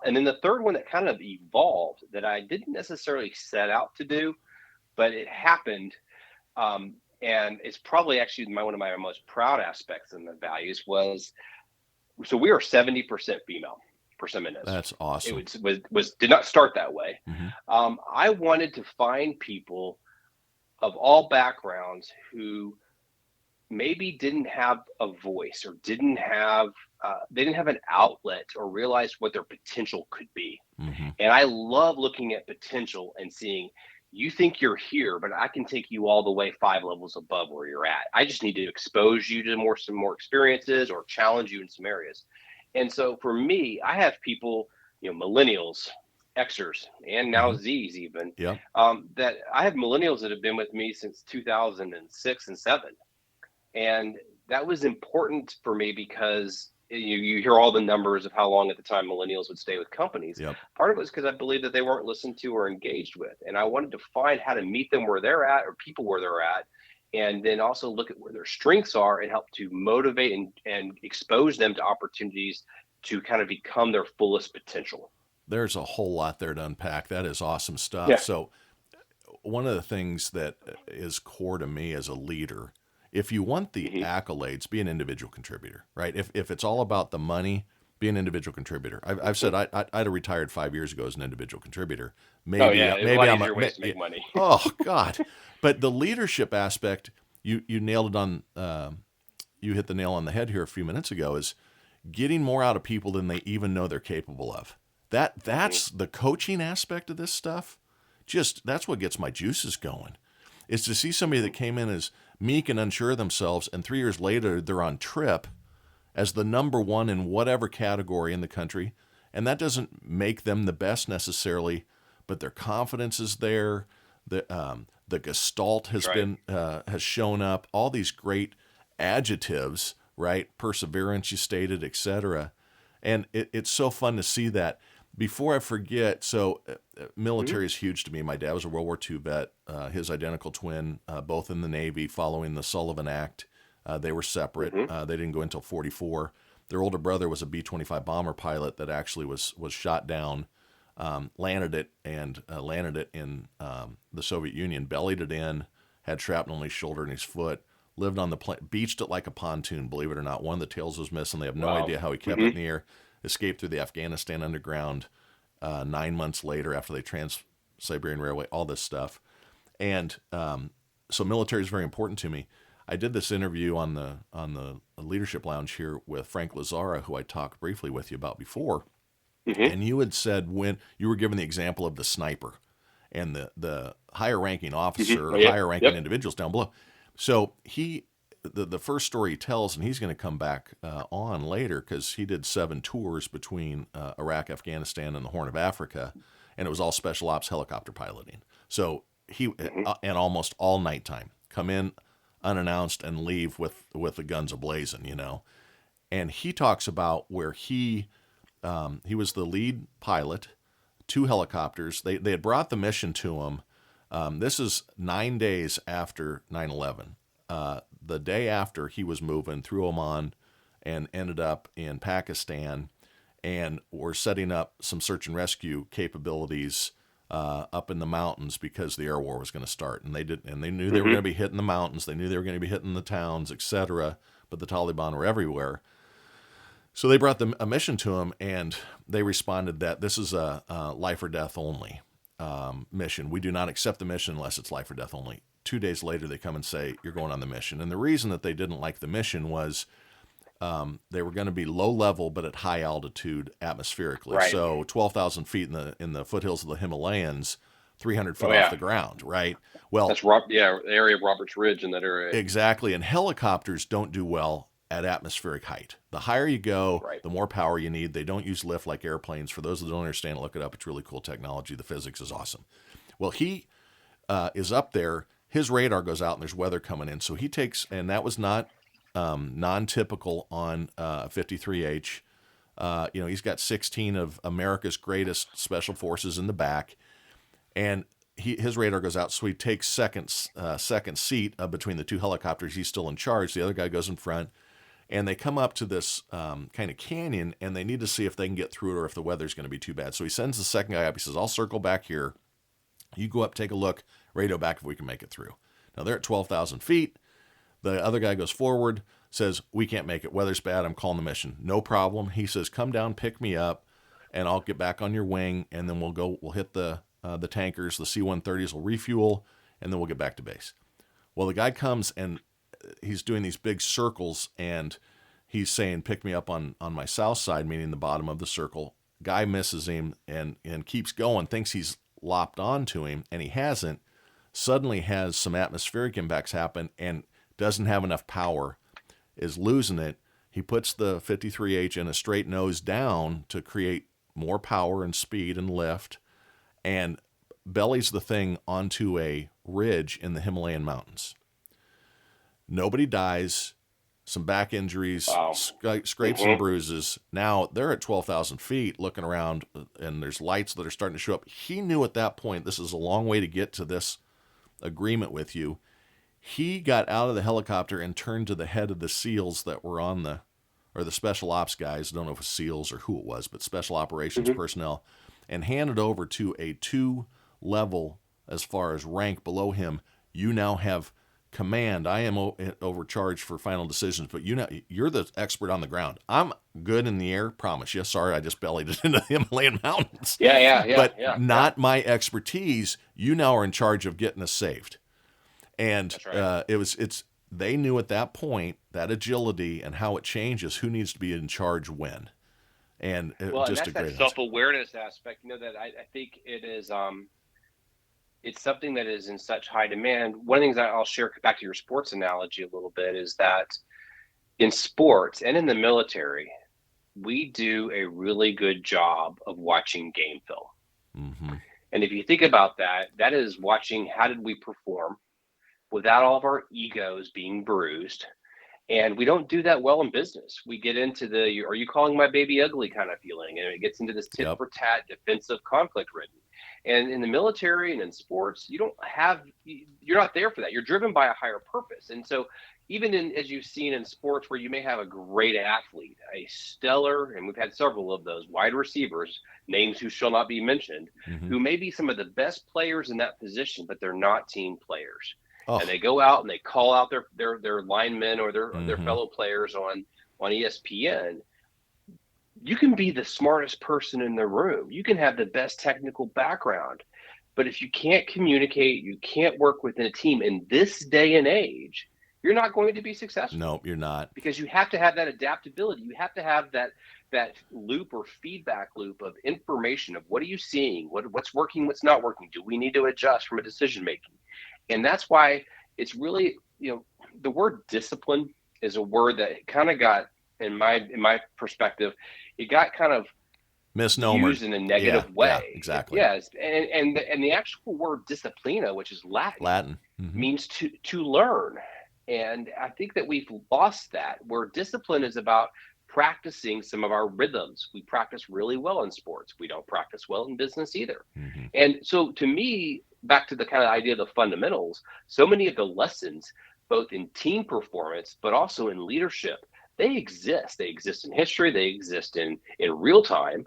And then the third one that kind of evolved that I didn't necessarily set out to do, but it happened. And it's probably actually one of my most proud aspects in the values was, so we are 70% female. Persimmon is. That's It awesome. was did not start that way. Mm-hmm. I wanted to find people of all backgrounds who maybe didn't have a voice or they didn't have an outlet or realize what their potential could be. Mm-hmm. And I love looking at potential and seeing you think you're here, but I can take you all the way 5 levels above where you're at. I just need to expose you to some more experiences or challenge you in some areas. And so for me, I have people, millennials, Xers, and now Mm-hmm. Zs even, Yep. that I have millennials that have been with me since 2006 and 7. And that was important for me because you hear all the numbers of how long at the time millennials would stay with companies. Yep. Part of it was because I believed that they weren't listened to or engaged with. And I wanted to find how to meet them where they're at or people where they're at. And then also look at where their strengths are and help to motivate and expose them to opportunities to kind of become their fullest potential. There's a whole lot there to unpack. That is awesome stuff. Yeah. So, one of the things that is core to me as a leader, if you want the Mm-hmm. accolades, be an individual contributor, right? If it's all about the money, be an individual contributor. I've said Mm-hmm. I'd have retired 5 years ago as an individual contributor. Oh Maybe yeah, there's a maybe lot I'm easier ways to make money. oh God, but the leadership aspect, you nailed it on. You hit the nail on the head here a few minutes ago. Is getting more out of people than they even know they're capable of. Mm-hmm. That's the coaching aspect of this stuff. Just that's what gets my juices going. Is to see somebody that came in as meek and unsure of themselves, and 3 years later they're on trip as the number one in whatever category in the country, and that doesn't make them the best necessarily, but their confidence is there. The gestalt That's has right. been has shown up. All these great adjectives, right? Perseverance, you stated, etc. And it's so fun to see that. Before I forget, so Mm-hmm. military is huge to me. My dad was a World War II vet, his identical twin, both in the Navy following the Sullivan Act. They were separate. Hmm. They didn't go until 44. Their older brother was a B-25 bomber pilot that actually was shot down, landed it in the Soviet Union, bellied it in, had shrapnel in his shoulder and his foot, lived on the plane, beached it like a pontoon, believe it or not. One of the tails was missing. They have no Wow. idea how he kept it Hmm. in the air. Escaped through the Afghanistan underground 9 months later after they Trans-Siberian Railway, all this stuff. And so military is very important to me. I did this interview on the Leadership Lounge here with Frank Lazara, who I talked briefly with you about before. Hmm. And you had said when you were given the example of the sniper and the higher ranking Hmm. officer Oh, or yeah. higher ranking Yep. individuals down below. So the first story he tells, and he's going to come back on later because he did 7 tours between Iraq, Afghanistan, and the Horn of Africa, and it was all special ops helicopter piloting. So he Hmm. and almost all nighttime come in unannounced and leave with the guns ablazing, And he talks about where he was the lead pilot, 2 helicopters. They had brought the mission to him. This is 9 days after 9/11. The day after he was moving through Oman and ended up in Pakistan, and were setting up some search and rescue capabilities up in the mountains because the air war was going to start, and they knew they were Hmm. going to be hitting the mountains, they knew they were going to be hitting the towns, etc. But the Taliban were everywhere, so they brought a mission to him, and they responded that this is a life or death only mission. We do not accept the mission unless it's life or death only. 2 days later, they come and say, you're going on the mission. And the reason that they didn't like the mission was they were going to be low level but at high altitude atmospherically. Right. So 12,000 feet in the foothills of the Himalayas, 300 Oh, foot off yeah. the ground, right? Well, That's yeah, the area of Roberts Ridge in that area. exactly. And helicopters don't do well at atmospheric height. The higher you go, Right. the more power you need. They don't use lift like airplanes. For those that don't understand it, look it up. It's really cool technology. The physics is awesome. Well, he is up there. His radar goes out and there's weather coming in. So he takes, and that was not non-typical on 53H. He's got 16 of America's greatest special forces in the back, and his radar goes out, so he takes second seat between the 2 helicopters. He's still in charge. The other guy goes in front, and they come up to this kind of canyon, and they need to see if they can get through it or if the weather's going to be too bad. So he sends the second guy up. He says, I'll circle back here. You go up, take a look, radio back if we can make it through. Now they're at 12,000 feet. The other guy goes forward, says, we can't make it. Weather's bad. I'm calling the mission. No problem. He says, come down, pick me up, and I'll get back on your wing, and then we'll hit the tankers. The C-130s will refuel, and then we'll get back to base. Well, the guy comes, and he's doing these big circles, and he's saying, pick me up on my south side, meaning the bottom of the circle. Guy misses him and keeps going, thinks he's lopped onto him, and he hasn't. Suddenly has some atmospheric impacts happen and doesn't have enough power, is losing it. He puts the 53H in a straight nose down to create more power and speed and lift, and bellies the thing onto a ridge in the Himalayan mountains. Nobody dies. Some back injuries, Wow. scrapes and Hmm. bruises. Now they're at 12,000 feet looking around, and there's lights that are starting to show up. He knew at that point, this is a long way to get to this agreement with you. He got out of the helicopter and turned to the head of the SEALs that were or the special ops guys, I don't know if it was SEALs or who it was, but special operations Hmm. personnel, and handed over to a 2 level as far as rank below him. You now have command. I am overcharged for final decisions, but you're the expert on the ground. I'm good in the air, promise you. Sorry, I just bellied it into the Himalayan mountains, Yeah, yeah, yeah, but yeah, yeah. not my expertise. You now are in charge of getting us saved. And That's right. they knew at that point that agility and how it changes, who needs to be in charge when, and Well, and just a that's that great answer. self-awareness aspect. That I think it is. It's something that is in such high demand. One of the things I'll share back to your sports analogy a little bit is that in sports and in the military, we do a really good job of watching game film. Mm-hmm. And if you think about that, that is watching how did we perform without all of our egos being bruised. And we don't do that well in business. We get into the are you calling my baby ugly kind of feeling, and it gets into this tit Yep. for tat defensive conflict ridden. And in the military and in sports, you're not there for that. You're driven by a higher purpose. And so even as you've seen in sports where you may have a great athlete, a stellar, and we've had several of those wide receivers, names who shall not be mentioned, Mm-hmm. who may be some of the best players in that position, but they're not team players. And Oh. they go out and they call out their linemen or their Mm-hmm. fellow players on ESPN. You can be the smartest person in the room. You can have the best technical background. But if you can't communicate, you can't work within a team in this day and age, you're not going to be successful Nope, you're not. because you have to have that adaptability. You have to have that loop or feedback loop of information of what are you seeing, what's working, what's not working. Do we need to adjust from a decision making? And that's why it's really, the word discipline is a word that kind of got in my perspective, it got kind of Misnomered. used in a Yeah, negative yeah, way. exactly. Yes, and the actual word disciplina, which is Latin, Latin. Mm-hmm. means to learn. And I think that we've lost that, where discipline is about practicing some of our rhythms. We practice really well in sports. We don't practice well in business either. Mm-hmm. And so to me, back to the kind of idea of the fundamentals, so many of the lessons, both in team performance, but also in leadership, they exist. They exist in history. They exist in real time.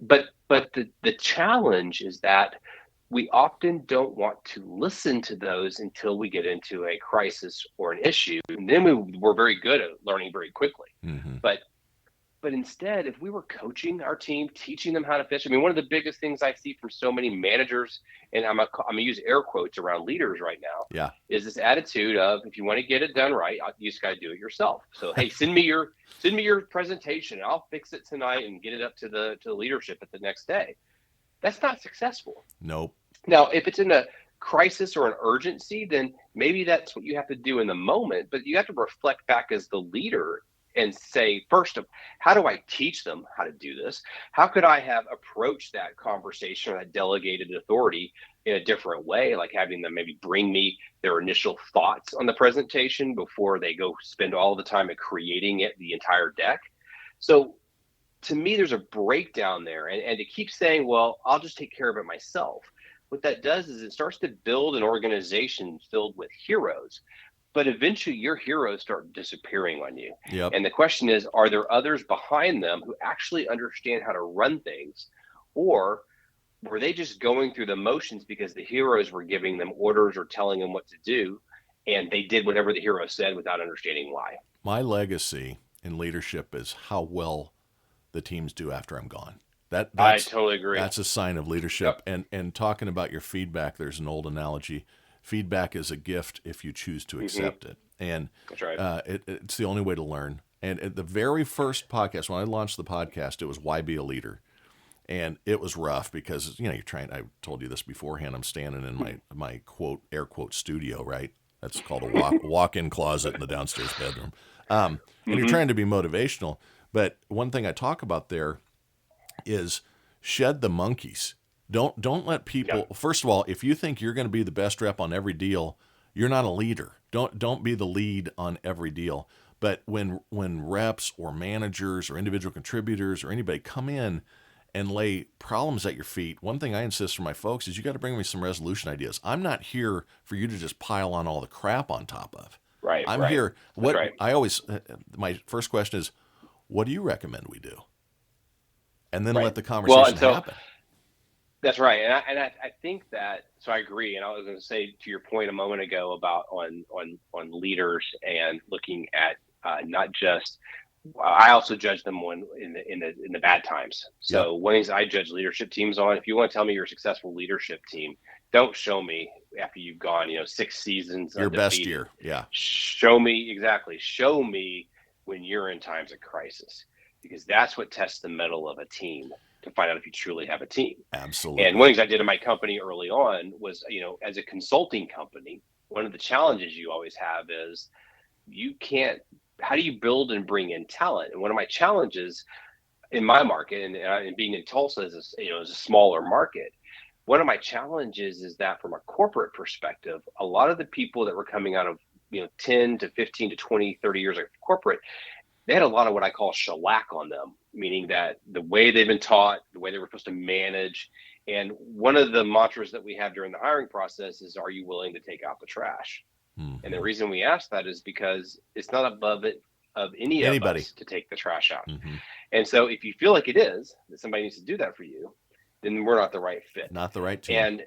But the challenge is that we often don't want to listen to those until we get into a crisis or an issue, and then we're very good at learning very quickly. Mm-hmm. But but instead, if we were coaching our team, teaching them how to fish, I mean, one of the biggest things I see from so many managers, and I'm gonna use air quotes around leaders right now, Yeah. is this attitude of if you want to get it done right, you just got to do it yourself. So hey, send me your presentation, and I'll fix it tonight and get it up to the leadership at the next day. That's not successful. Nope. Now, if it's in a crisis or an urgency, then maybe that's what you have to do in the moment. But you have to reflect back as the leader and say, first of how do I teach them how to do this? How could I have approached that conversation or that delegated authority in a different way, like having them maybe bring me their initial thoughts on the presentation before they go spend all the time at creating the entire deck? So to me, there's a breakdown there. And to keep saying, well, I'll just take care of it myself. What that does is it starts to build an organization filled with heroes. But eventually your heroes start disappearing on you. Yep. And the question is, are there others behind them who actually understand how to run things? Or were they just going through the motions because the heroes were giving them orders or telling them what to do? And they did whatever the hero said without understanding why. My legacy in leadership is how well the teams do after I'm gone. I That's totally agree. that's a sign of leadership. Yep. And talking about your feedback, there's an old analogy. Feedback is a gift if you choose to accept it, and That's right. it's the only way to learn. And at the very first podcast, when I launched the podcast, it was "Why Be a Leader," and it was rough because you're trying. I told you this beforehand. I'm standing in my quote air quote studio, right? That's called a walk-in closet in the downstairs bedroom, and you're trying to be motivational. But one thing I talk about there is shed the monkeys. Don't let people. Yep. First of all, if you think you're going to be the best rep on every deal, you're not a leader. Don't be the lead on every deal. But when reps or managers or individual contributors or anybody come in and lay problems at your feet, one thing I insist for my folks is you got to bring me some resolution ideas. I'm not here for you to just pile on all the crap on top of. Right. I'm Right. here. That's What right. I always my first question is, what do you recommend we do? And then Right. let the Well, conversation and so happen. that's right, and I think that. So I agree, and I was going to say to your point a moment ago about on leaders and looking at not just. I also judge them when in the bad times. Yep. So one thing I judge leadership teams on. If you want to tell me you're a successful leadership team, don't show me after you've gone 6 seasons Your best undefeated. year. Yeah. Show me exactly. Show me when you're in times of crisis, because that's what tests the mettle of a team to find out if you truly have a team. Absolutely. And one of the things I did in my company early on was, as a consulting company, one of the challenges you always have is you can't, how do you build and bring in talent? And one of my challenges in my market and being in Tulsa is a smaller market. One of my challenges is that from a corporate perspective, a lot of the people that were coming out of 10 to 15 to 20, 30 years of corporate, they had a lot of what I call shellac on them, meaning that the way they've been taught, the way they were supposed to manage, And one of the mantras that we have during the hiring process is, are you willing to take out the trash? And the Mm-hmm. reason we ask that is because it's not above it of any of Anybody. us to take the trash out. Mm-hmm. And so if you feel like it is, that somebody needs to do that for you, then we're not the right fit. Not the right team.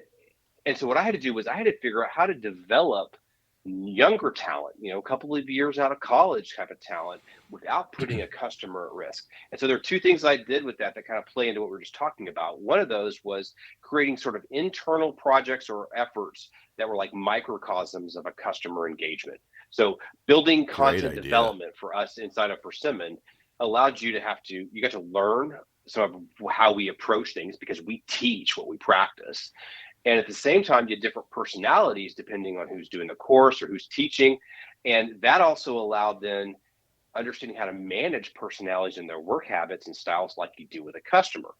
And so what I had to do was I had to figure out how to develop younger talent, a couple of years out of college type of talent, without putting a customer at risk. And so there are two things I did with that kind of play into what we were just talking about. One of those was creating sort of internal projects or efforts that were like microcosms of a customer engagement. So building content development for us inside of Persimmon allowed you got to learn some of how we approach things, because we teach what we practice. And at the same time, you had different personalities depending on who's doing the course or who's teaching. And that also allowed then understanding how to manage personalities and their work habits and styles like you do with a customer.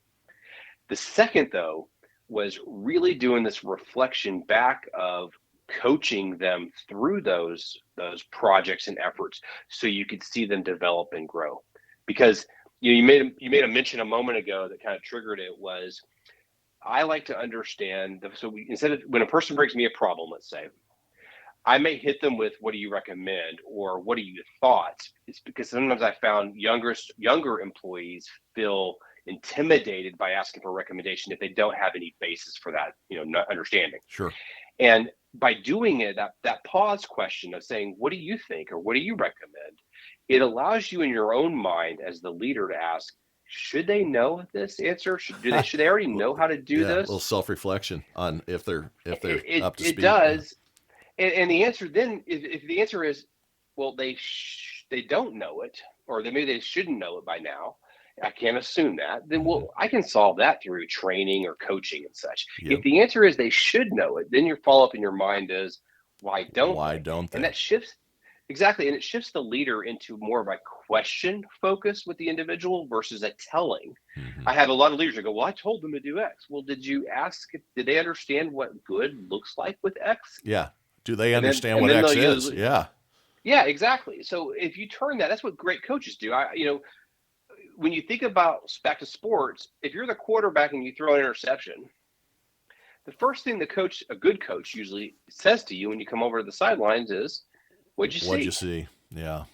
The second, though, was really doing this reflection back of coaching them through those projects and efforts so you could see them develop and grow. Because you made a mention a moment ago that kind of triggered it. Was I like to understand. So instead of when a person brings me a problem, let's say, I may hit them with, what do you recommend? Or what are your thoughts? It's because sometimes I found younger employees feel intimidated by asking for a recommendation if they don't have any basis for that, not understanding. Sure. And by doing it, that pause question of saying, what do you think? Or what do you recommend? It allows you in your own mind as the leader to ask, should they know this answer? Should they already know how to do this? A little self-reflection on if they're up to speed. It does. And the answer then, if the answer is, well, they don't know it, or maybe they shouldn't know it by now, I can't assume that, then I can solve that through training or coaching and such. Yep. If the answer is they should know it, then your follow-up in your mind is, why don't they? And that shifts, exactly, and it shifts the leader into more of a question focus with the individual versus a telling. Mm-hmm. I have a lot of leaders that go, well, I told them to do X. Well, did you ask, did they understand what good looks like with X? Yeah. Do they understand what X is? Yeah. Yeah, exactly. So if you turn that's what great coaches do. When you think about back to sports, if you're the quarterback and you throw an interception, the first thing a good coach usually says to you when you come over to the sidelines is, what'd you see? What'd you see? Yeah.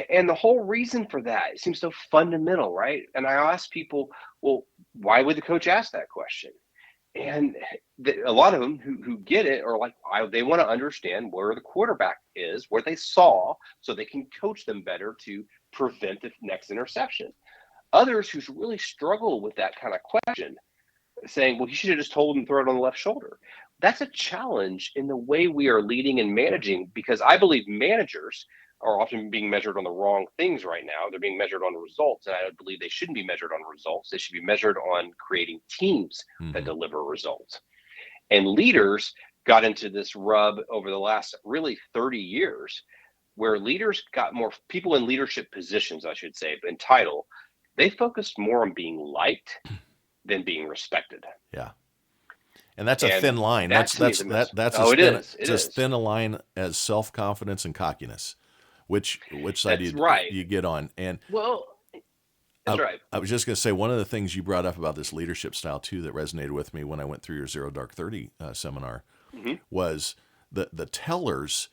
And the whole reason for that, it seems so fundamental, right? And I ask people, well, why would the coach ask that question? And a lot of them who get it are like, they want to understand where the quarterback is, where they saw, so they can coach them better to prevent the next interception. Others who really struggle with that kind of question, saying, well, he should have just told him to throw it on the left shoulder. That's a challenge in the way we are leading and managing, because I believe managers are often being measured on the wrong things right now. They're being measured on results, and I believe they shouldn't be measured on results. They should be measured on creating teams that deliver results. And leaders got into this rub over the last really 30 years, where leaders got more people in leadership positions, I should say, in title. They focused more on being liked than being respected. Yeah. And that's a thin line. That's as thin a line as self-confidence and cockiness. Which side you get on? And that's right. I was just going to say, one of the things you brought up about this leadership style too that resonated with me when I went through your Zero Dark 30 seminar was the tellers.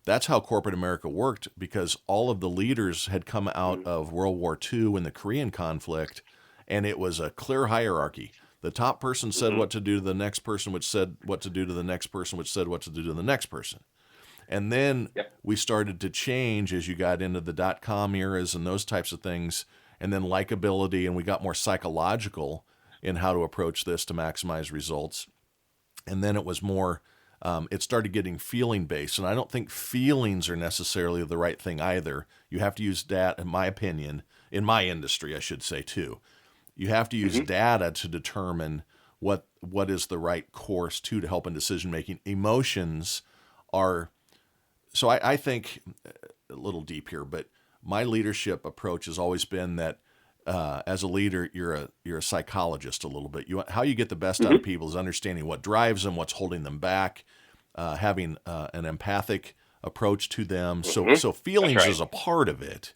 That's how corporate America worked, because all of the leaders had come out of World War II and the Korean conflict, and it was a clear hierarchy. The top person said what to do to the next person, which said what to do to the next person, which said what to do to the next person. And then we started to change as you got into the .com eras and those types of things, and then likability, and we got more psychological in how to approach this to maximize results. And then it was more, it started getting feeling based, and I don't think feelings are necessarily the right thing either. You have to use data, in my opinion, in my industry, I should say too. You have to use data to determine what is the right course to help in decision making. Emotions are... So I think, a little deep here, but my leadership approach has always been that as a leader, you're a psychologist a little bit. How you get the best out of people is understanding what drives them, what's holding them back, having an empathic approach to them. So feelings is a part of it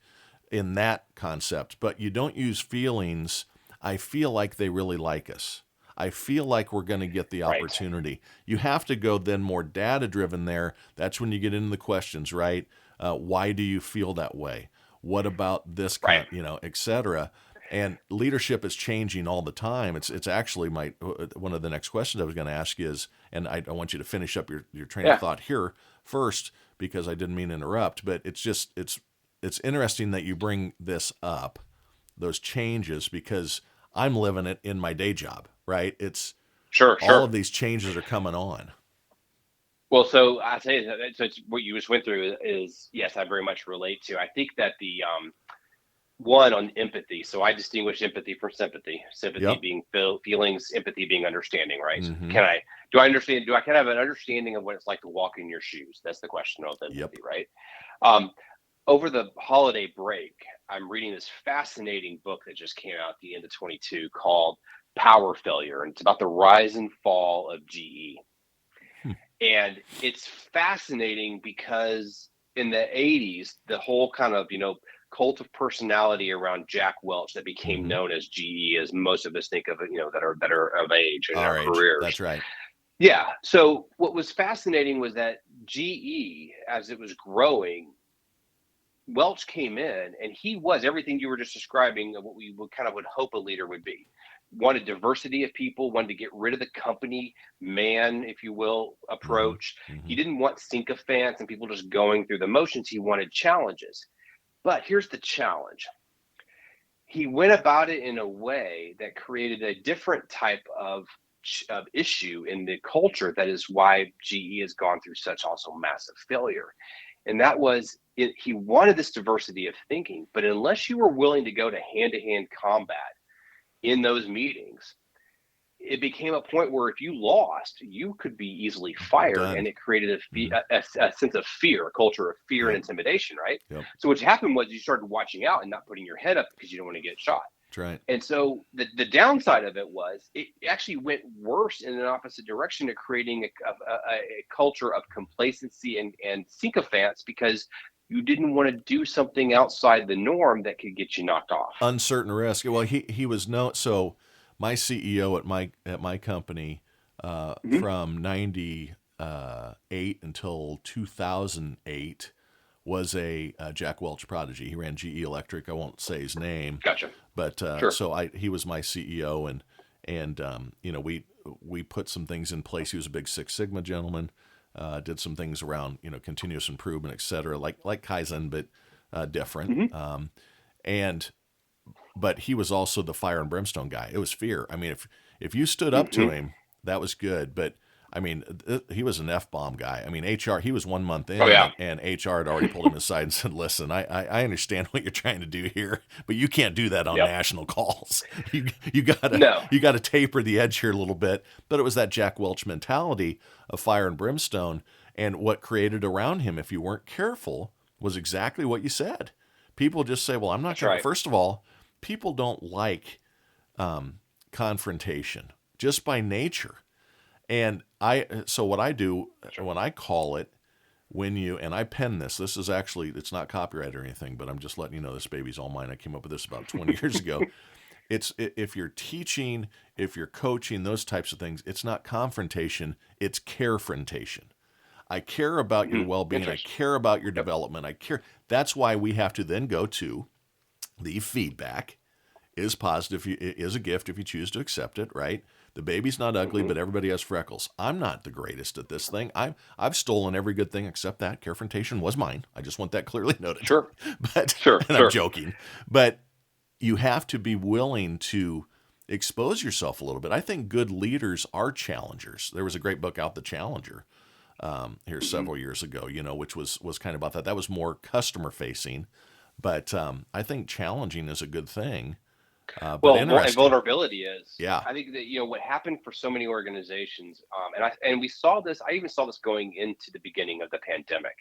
in that concept, but you don't use feelings. I feel like they really like us. I feel like we're going to get the Right. opportunity. You have to go then more data driven there. That's when you get into the questions, right? Why do you feel that way? What about this Right. et cetera? And leadership is changing all the time. It's actually one of the next questions I was going to ask you is, and I want you to finish up your train of Yeah. thought here first because I didn't mean to interrupt, but it's interesting that you bring this up, those changes, because I'm living it in my day job, right? It's Sure. all Sure. of these changes are coming on. Well, so I say that so it's, what you just went through is yes, I very much relate to. I think that the one on empathy. So I distinguish empathy from sympathy. Sympathy Yep. being feelings, empathy being understanding. Right? So Mm-hmm. can I? Do I understand? Do I kind of have an understanding of what it's like to walk in your shoes? That's the question of Yep. empathy, right? Um, over the holiday break, I'm reading this fascinating book that just came out at the end of 22 called Power Failure, and it's about the rise and fall of GE. Hmm. And it's fascinating because in the 80s, the whole kind of, cult of personality around Jack Welch that became Mm-hmm. known as GE, as most of us think of it, that are of age in our Our age. careers. That's right. Yeah. So what was fascinating was that GE, as it was growing, Welch came in and he was everything you were just describing of what we would hope a leader would be. Wanted diversity of people, wanted to get rid of the company man, if you will, Mm-hmm. approach. Mm-hmm. He didn't want sycophants and people just going through the motions. He wanted challenges. But here's the challenge. He went about it in a way that created a different type of issue in the culture. That is why GE has gone through such also massive failure. And that was it, he wanted this diversity of thinking, but unless you were willing to go to hand combat in those meetings, it became a point where if you lost, you could be easily fired, and Done. it created Mm-hmm. a sense of fear, a culture of fear and Yep. intimidation, right? Yep. So what happened was you started watching out and not putting your head up because you don't want to get shot. That's right. And so the downside of it was it actually went worse in an opposite direction of creating a culture of complacency and sycophants because you didn't want to do something outside the norm that could get you knocked off. Uncertain risk. Well, he was no. So my CEO at my company Mm-hmm. from 98 until 2008 was a Jack Welch prodigy. He ran GE Electric. I won't say his name, Gotcha. but Sure. so he was my CEO, and we put some things in place. He was a big Six Sigma gentleman. Did some things around continuous improvement, et cetera, like Kaizen, but different. Mm-hmm. And but he was also the fire and brimstone guy. It was fear. I mean, if you stood up to Mm-hmm. him, that was good. But I mean, he was an F-bomb guy. I mean, HR. He was 1 month Oh in, yeah. and HR had already pulled him aside and said, "Listen, I understand what you're trying to do here, but you can't do that on Yep. national calls. You gotta No. you gotta taper the edge here a little bit." But it was that Jack Welch mentality of fire and brimstone, and what created around him, if you weren't careful, was exactly what you said. People just say, "Well, I'm not That's going to." right. First of all, people don't like confrontation just by nature. And so what I do Sure. when I call it, and I pen this is actually, it's not copyright or anything, but I'm just letting you know this baby's all mine. I came up with this about 20 years ago. It's if you're teaching, if you're coaching, those types of things, it's not confrontation, it's carefrontation. I care about your Mm-hmm. well-being. I Interesting. care about your Yep. development. I care. That's why we have to then go to the feedback is positive, is a gift if you choose to accept it, right? The baby's not ugly, Mm-hmm. but everybody has freckles. I'm not the greatest at this thing. I've stolen every good thing except that. Carefrontation was mine. I just want that clearly noted. Sure. But Sure. and I'm Sure. joking. But you have to be willing to expose yourself a little bit. I think good leaders are challengers. There was a great book out, The Challenger, here Mm-hmm. several years ago, which was kind of about that. That was more customer facing, but I think challenging is a good thing. But And interesting. vulnerability is. Yeah. I think that what happened for so many organizations, and we saw this. I even saw this going into the beginning of the pandemic,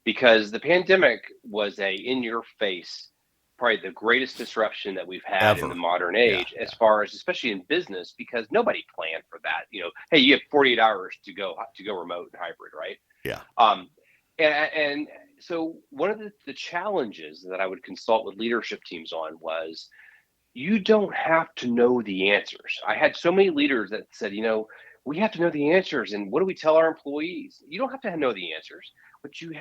because the pandemic was a in your face, probably the greatest disruption that we've had in the Ever. modern Yeah. age, as far as especially in business, because nobody planned for that. Hey, you have 48 hours to go remote and hybrid, right? Yeah. Um, and so one of the challenges that I would consult with leadership teams on was you don't have to know the answers. I had so many leaders that said, we have to know the answers, and what do we tell our employees? You don't have to know the answers.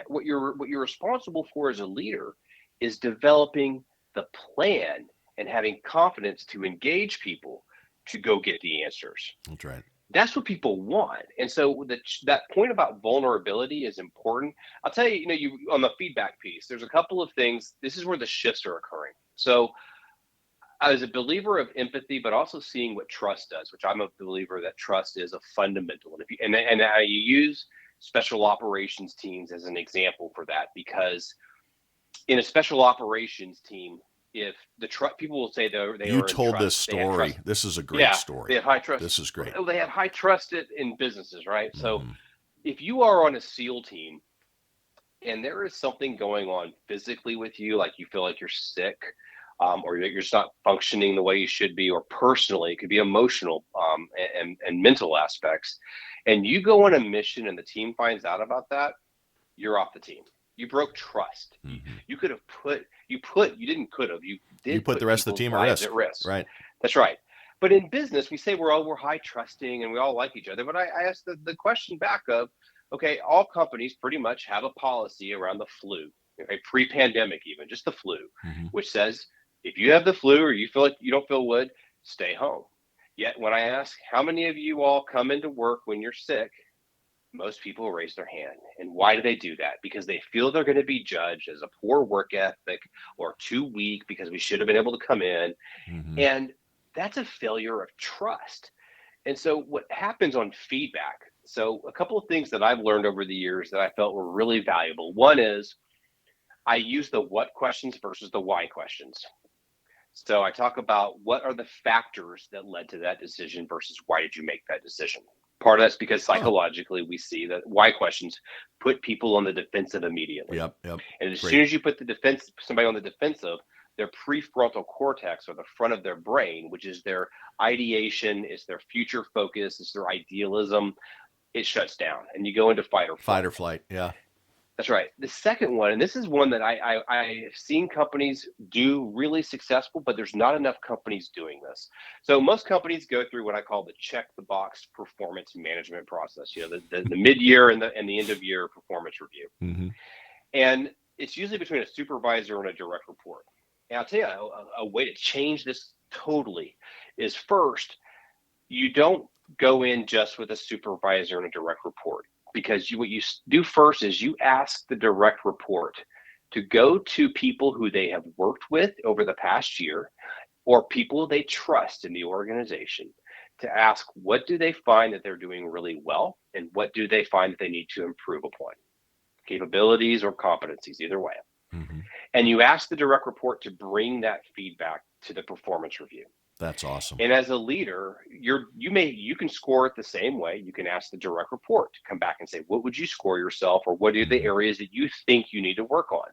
What you're responsible for as a leader is developing the plan and having confidence to engage people to go get the answers. That's right. That's what people want. And so that point about vulnerability is important. I'll tell you, you on the feedback piece, there's a couple of things. This is where the shifts are occurring. So I was a believer of empathy, but also seeing what trust does, which I'm a believer that trust is a fundamental. And if you, and I use special operations teams as an example for that, because in a special operations team, if people will say they You are in told this trust, they have story. trust. This is a great Yeah, they story. have high trust. This is great. They have high trust in businesses, right? So Mm-hmm. if you are on a SEAL team and there is something going on physically with you, like you feel like you're sick, or you're just not functioning the way you should be, or personally, it could be emotional, and mental aspects, and you go on a mission and the team finds out about that, you're off the team. You broke trust. Mm-hmm. You could have you You did put the put rest of the people's team at lives risk. at risk. Right. That's right. But in business, we say we're high trusting and we all like each other. But I asked the question back of, okay, all companies pretty much have a policy around the flu, okay, pre-pandemic even, just the flu, Mm-hmm. which says if you have the flu or you feel like you don't feel good, stay home. Yet when I ask how many of you all come into work when you're sick, most people raise their hand. And why do they do that? Because they feel they're going to be judged as a poor work ethic or too weak because we should have been able to come in. Mm-hmm. And that's a failure of trust. And so what happens on feedback? So a couple of things that I've learned over the years that I felt were really valuable. One is I use the what questions versus the why questions. So I talk about what are the factors that led to that decision versus why did you make that decision? Part of that's because Huh. psychologically we see that why questions put people on the defensive immediately. Yep. Yep. And as Great. soon as you put somebody on the defensive, their prefrontal cortex, or the front of their brain, which is their ideation, is their future focus, is their idealism, it shuts down and you go into fight or Fight flight. or flight. Yeah. That's right. The second one, and this is one that I've seen companies do really successful, but there's not enough companies doing this. So most companies go through what I call the check the box performance management process. The mid year and the end of year performance review, Mm-hmm. and it's usually between a supervisor and a direct report. And I'll tell you a way to change this totally is first, you don't go in just with a supervisor and a direct report, because what you do first is you ask the direct report to go to people who they have worked with over the past year or people they trust in the organization to ask what do they find that they're doing really well and what do they find that they need to improve upon, capabilities or competencies, either way. Mm-hmm. And you ask the direct report to bring that feedback to the performance review. That's awesome. And as a leader, you can score it the same way. You can ask the direct report to come back and say, what would you score yourself, or what are the Mm-hmm. areas that you think you need to work on?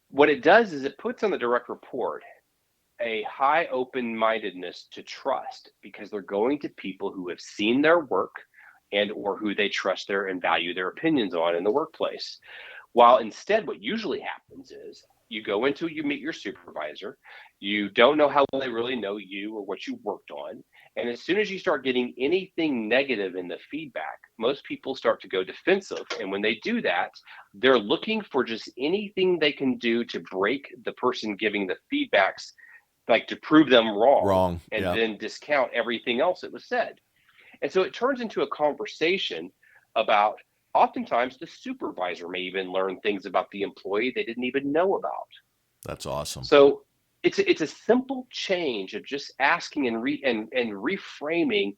What it does is it puts on the direct report a high open-mindedness to trust, because they're going to people who have seen their work and or who they trust their and value their opinions on in the workplace. While instead, what usually happens is you meet your supervisor, you don't know how well they really know you or what you worked on. And as soon as you start getting anything negative in the feedback, most people start to go defensive. And when they do that, they're looking for just anything they can do to break the person giving the feedbacks, like to prove them wrong, Wrong. and Yeah. then discount everything else that was said. And so it turns into a conversation about, oftentimes the supervisor may even learn things about the employee they didn't even know about. That's awesome. So it's a simple change of just asking and reframing.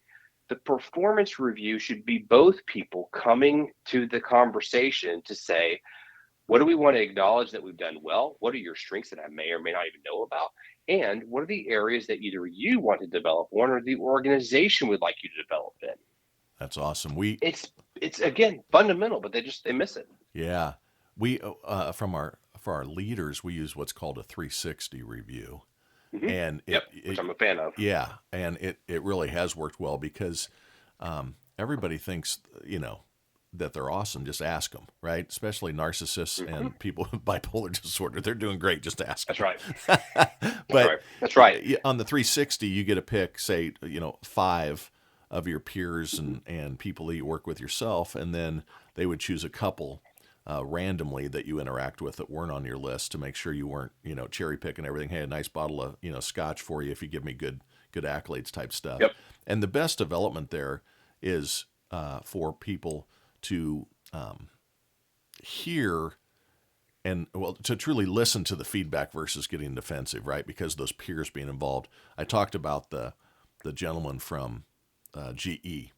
The performance review should be both people coming to the conversation to say, what do we want to acknowledge that we've done well? What are your strengths that I may or may not even know about? And what are the areas that either you want to develop on or the organization would like you to develop in? That's awesome. It's again fundamental, but they miss it. Yeah, we for our leaders, we use what's called a 360 review, Mm-hmm. and Yep, which I'm a fan of. yeah, and it really has worked well because everybody thinks that they're awesome, just ask them, right? Especially narcissists Hmm. and people with bipolar disorder. They're doing great. Just ask That's them. right. That's But right. That's right. on the 360, you get to pick, say, five of your peers Hmm. and people that you work with yourself, and then they would choose a couple randomly that you interact with that weren't on your list to make sure you weren't, cherry picking everything. Hey, a nice bottle of, scotch for you if you give me good accolades type stuff. Yep. And the best development there is for people to hear and well to truly listen to the feedback versus getting defensive, right? Because those peers being involved. I talked about the gentleman from GE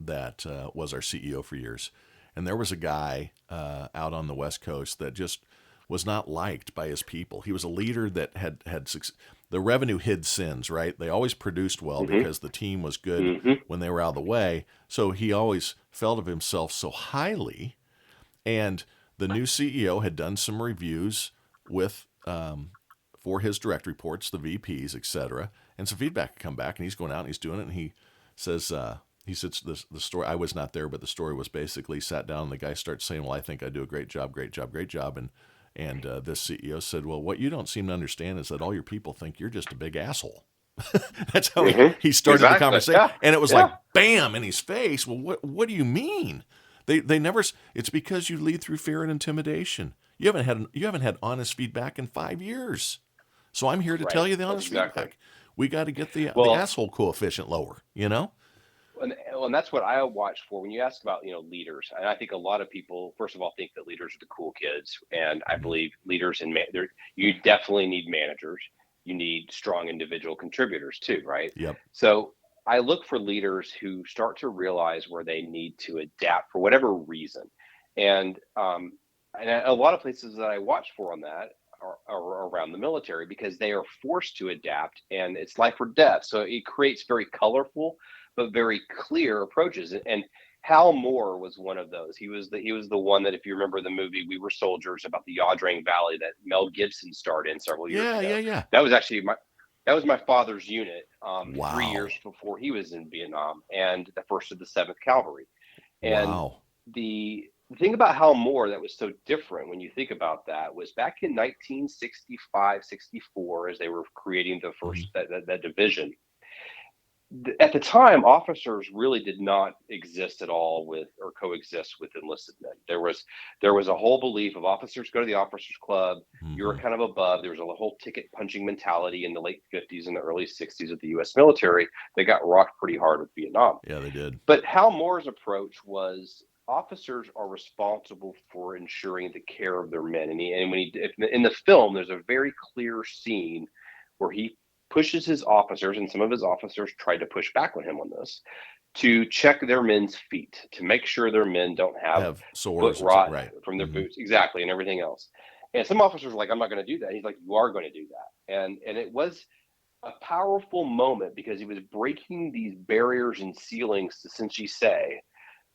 that was our CEO for years, and there was a guy out on the West Coast that just was not liked by his people. He was a leader that had the revenue hid sins, right? They always produced well Hmm. because the team was good Hmm. when they were out of the way. So he always felt of himself so highly, and the new CEO had done some reviews with for his direct reports, the VPs, etc. And some feedback had come back, and he's going out and he's doing it, and says he says the story. I was not there, but the story was basically sat down, and the guy starts saying, "Well, I think I do a great job, great job, great job," and this CEO said, "Well, what you don't seem to understand is that all your people think you're just a big asshole." That's how Hmm. he started the Exactly. conversation, Yeah. and it was like Yeah. bam in his face. Well, what do you mean? They never. It's because you lead through fear and intimidation. You haven't had honest feedback in 5 years. So I'm here to tell Right. you the honest Exactly. feedback. We got to get the Well, asshole coefficient lower. You know. and that's what I watch for when you ask about leaders. And I think a lot of people, first of all, think that leaders are the cool kids, and I Mm-hmm. believe leaders you definitely need managers. You need strong individual contributors too, right? Yep. So I look for leaders who start to realize where they need to adapt for whatever reason, and a lot of places that I watch for on that are around the military because they are forced to adapt, and it's life or death. So it creates very colorful but very clear approaches. And Hal Moore was one of those. He was the one that, if you remember the movie We Were Soldiers about the Yadrang Valley that Mel Gibson starred in several years Yeah. ago, Yeah. Yeah. that was actually my father's unit, 3 years Wow. before he was in Vietnam, and the first of the Seventh Cavalry. And Wow. the thing about Hal Moore that was so different when you think about that was back in 1965, 64, as they were creating the Mm-hmm. first that division. At the time, officers really did not exist at all with or coexist with enlisted men. There was a whole belief of officers go to the officers club. You're Mm-hmm. kind of above. There was a whole ticket punching mentality in the late 50s and the early 60s of the U.S. military that got rocked pretty hard with Vietnam. Yeah, they did. But Hal Moore's approach was officers are responsible for ensuring the care of their men. And when in the film, there's a very clear scene where he pushes his officers, and some of his officers tried to push back on him on this, to check their men's feet, to make sure their men don't have Have foot sores, rot right? from their Mm-hmm. boots, exactly, and everything else. And some officers were like, I'm not going to do that. He's like, you are going to do that. And it was a powerful moment because he was breaking these barriers and ceilings to essentially say,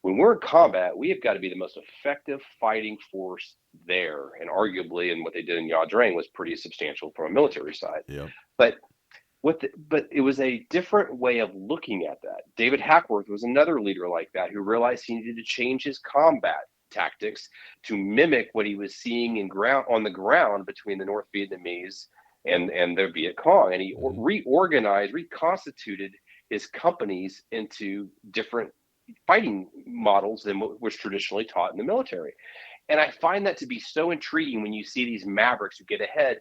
when we're in combat, we have got to be the most effective fighting force there. And arguably, and what they did in Nha Drang was pretty substantial from a military side. Yep. But but it was a different way of looking at that. David Hackworth was another leader like that who realized he needed to change his combat tactics to mimic what he was seeing on the ground between the North Vietnamese and the Viet Cong, and he Mm-hmm. reorganized, reconstituted his companies into different fighting models than what was traditionally taught in the military. And I find that to be so intriguing when you see these mavericks who get ahead.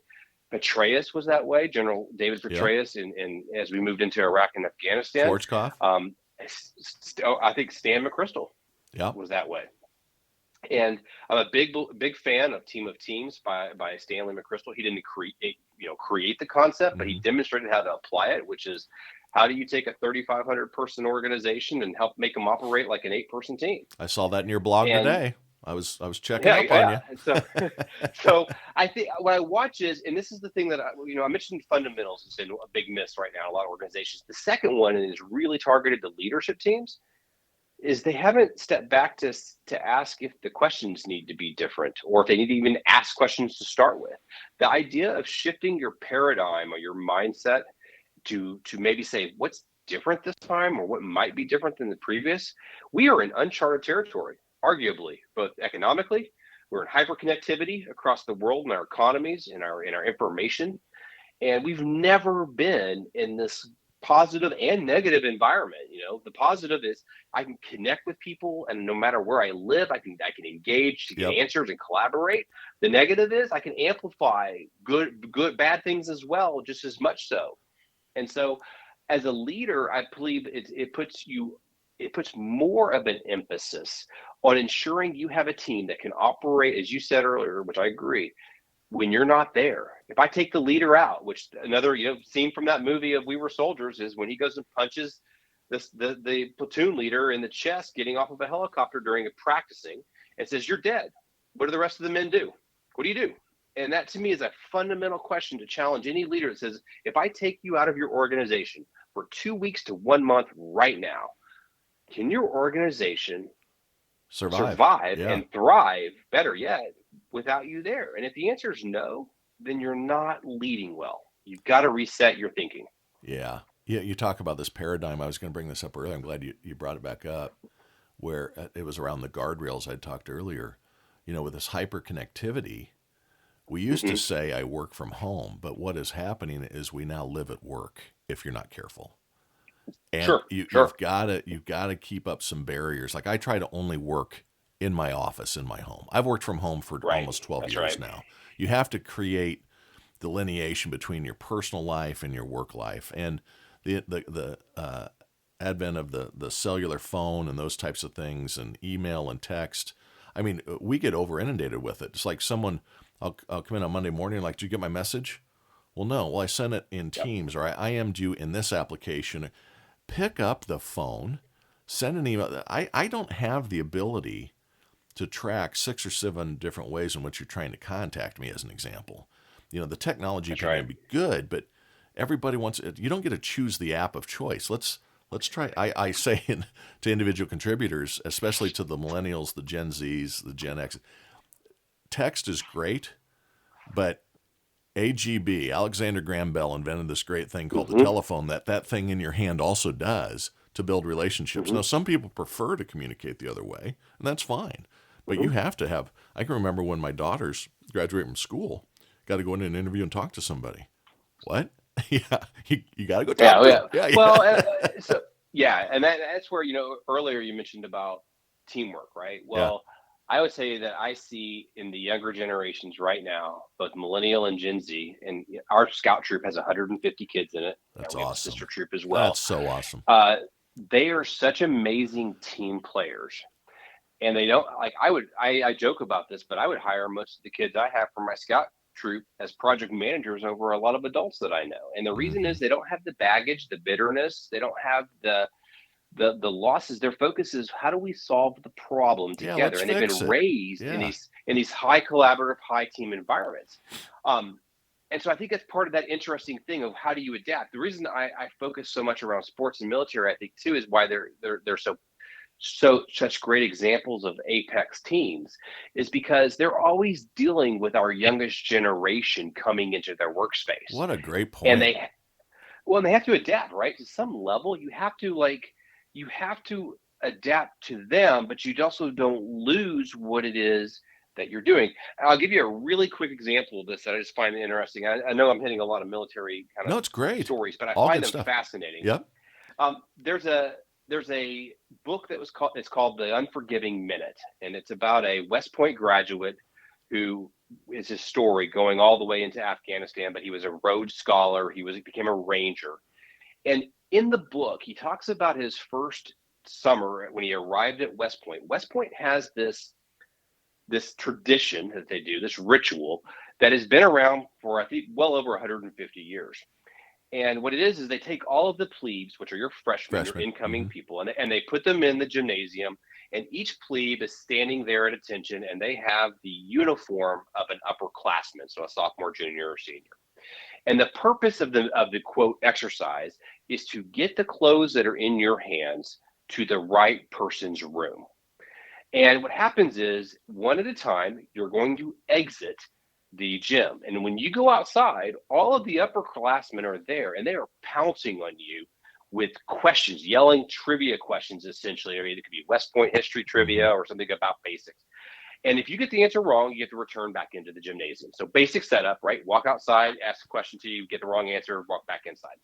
Petraeus was that way, General David Yep. Petraeus, and as we moved into Iraq and Afghanistan. Schwarzkopf. Um, I think Stan McChrystal Yep. was that way. And I'm a big fan of Team of Teams by Stanley McChrystal. He didn't create the concept, but he Mm-hmm. demonstrated how to apply it, which is how do you take a 3,500 person organization and help make them operate like an 8-person team? I saw that in your blog And today. I was checking yeah, up on yeah. you. And so I think what I watch is, and this is the thing that I mentioned fundamentals has been a big miss right now in a lot of organizations. The second one is really targeted to leadership teams. Is they haven't stepped back to ask if the questions need to be different or if they need to even ask questions to start with. The idea of shifting your paradigm or your mindset to maybe say what's different this time or what might be different than the previous. We are in uncharted territory. arguably, both economically. We're in hyperconnectivity across the world in our economies, in our information, and we've never been in this positive and negative environment. The positive is I can connect with people, and no matter where I live, I can engage to get Yep. answers and collaborate. The negative is I can amplify bad things as well, just as much so. And so, as a leader, I believe it puts more of an emphasis on ensuring you have a team that can operate, as you said earlier, which I agree, when you're not there. If I take the leader out, which another scene from that movie of We Were Soldiers is when he goes and punches the platoon leader in the chest getting off of a helicopter during a practicing and says, "You're dead." What do the rest of the men do? What do you do? And that to me is a fundamental question to challenge any leader that says, if I take you out of your organization for 2 weeks to 1 month right now, can your organization survive Yeah. and thrive, better yet, without you there? And if the answer is no, then you're not leading well. You've got to reset your thinking. Yeah. Yeah. You talk about this paradigm. I was going to bring this up earlier. I'm glad you brought it back up, where it was around the guardrails I'd talked earlier. With this hyperconnectivity, we used to Mm-hmm. say I work from home, but what is happening is we now live at work if you're not careful. And Sure, you've sure. got to keep up some barriers. Like I try to only work in my office in my home. I've worked from home for Right. almost 12 That's years right. now. You have to create delineation between your personal life and your work life. And the advent of the cellular phone and those types of things and email and text. I mean, we get over inundated with it. It's like I'll come in on Monday morning, like, did you get my message? Well, no. Well, I sent it in Yep. Teams, or I IM'd you in this application. Pick up the phone, send an email. I don't have the ability to track 6 or 7 different ways in which you're trying to contact me, as an example. The technology That's can right. be good, but everybody wants it. You don't get to choose the app of choice. Let's try. I say to individual contributors, especially to the millennials, the Gen Zs, the Gen X, text is great, but AGB, Alexander Graham Bell, invented this great thing called the Mm-hmm. telephone that thing in your hand also does to build relationships. Mm-hmm. Now, some people prefer to communicate the other way, and that's fine. But you Mm-hmm. have to have. I can remember when my daughters graduated from school, got to go in an interview and talk to somebody. What? Yeah, you got to go talk Yeah, to yeah. them. Yeah, Well, yeah. so yeah, and that's where earlier you mentioned about teamwork, right? Yeah, Well, I would say that I see in the younger generations right now, both millennial and Gen Z, and our scout troop has 150 kids in it. that's We have a sister awesome. troop as That's well. so awesome. Uh, they are such amazing team players, and they don't like. I joke about this, but I would hire most of the kids I have from my scout troop as project managers over a lot of adults that I know. And the reason Hmm. is they don't have the baggage, the bitterness, they don't have the losses. Their focus is how do we solve the problem Yeah, together, let's and they've fix been it. raised in Yeah. these high collaborative, high team environments. um, and so I think that's part of that interesting thing of how do you adapt. The reason I focus so much around sports and military, I think too, is why they're such great examples of apex teams, is because they're always dealing with our youngest generation coming into their workspace. What a great And point. they have to adapt, right? To some level, you have to adapt to them, but you also don't lose what it is that you're doing. And I'll give you a really quick example of this that I just find interesting. I know I'm hitting a lot of military kind No, of it's great. stories, but I All find good them stuff. fascinating. Yep. There's a book that was called The Unforgiving Minute, and it's about a West Point graduate who is his story going all the way into Afghanistan, but he was a Rhodes Scholar. He became a ranger, and in the book he talks about his first summer when he arrived at West Point. West Point has this tradition that they do, this ritual that has been around for I think well over 150 years. And what it is they take all of the plebes, which are your freshmen, your Freshman. incoming Hmm. people, and they put them in the gymnasium. And each plebe is standing there at attention, and they have the uniform of an upperclassman, so a sophomore, junior, or senior. And the purpose of the quote exercise is to get the clothes that are in your hands to the right person's room. And what happens is, one at a time, you're going to exit the gym. And when you go outside, all of the upperclassmen are there and they are pouncing on you with questions, yelling trivia questions, essentially. I mean, it could be West Point history Mm-hmm. trivia or something about basics. And if you get the answer wrong, you have to return back into the gymnasium. So basic setup, right? Walk outside, ask a question to you, get the wrong answer, walk back inside.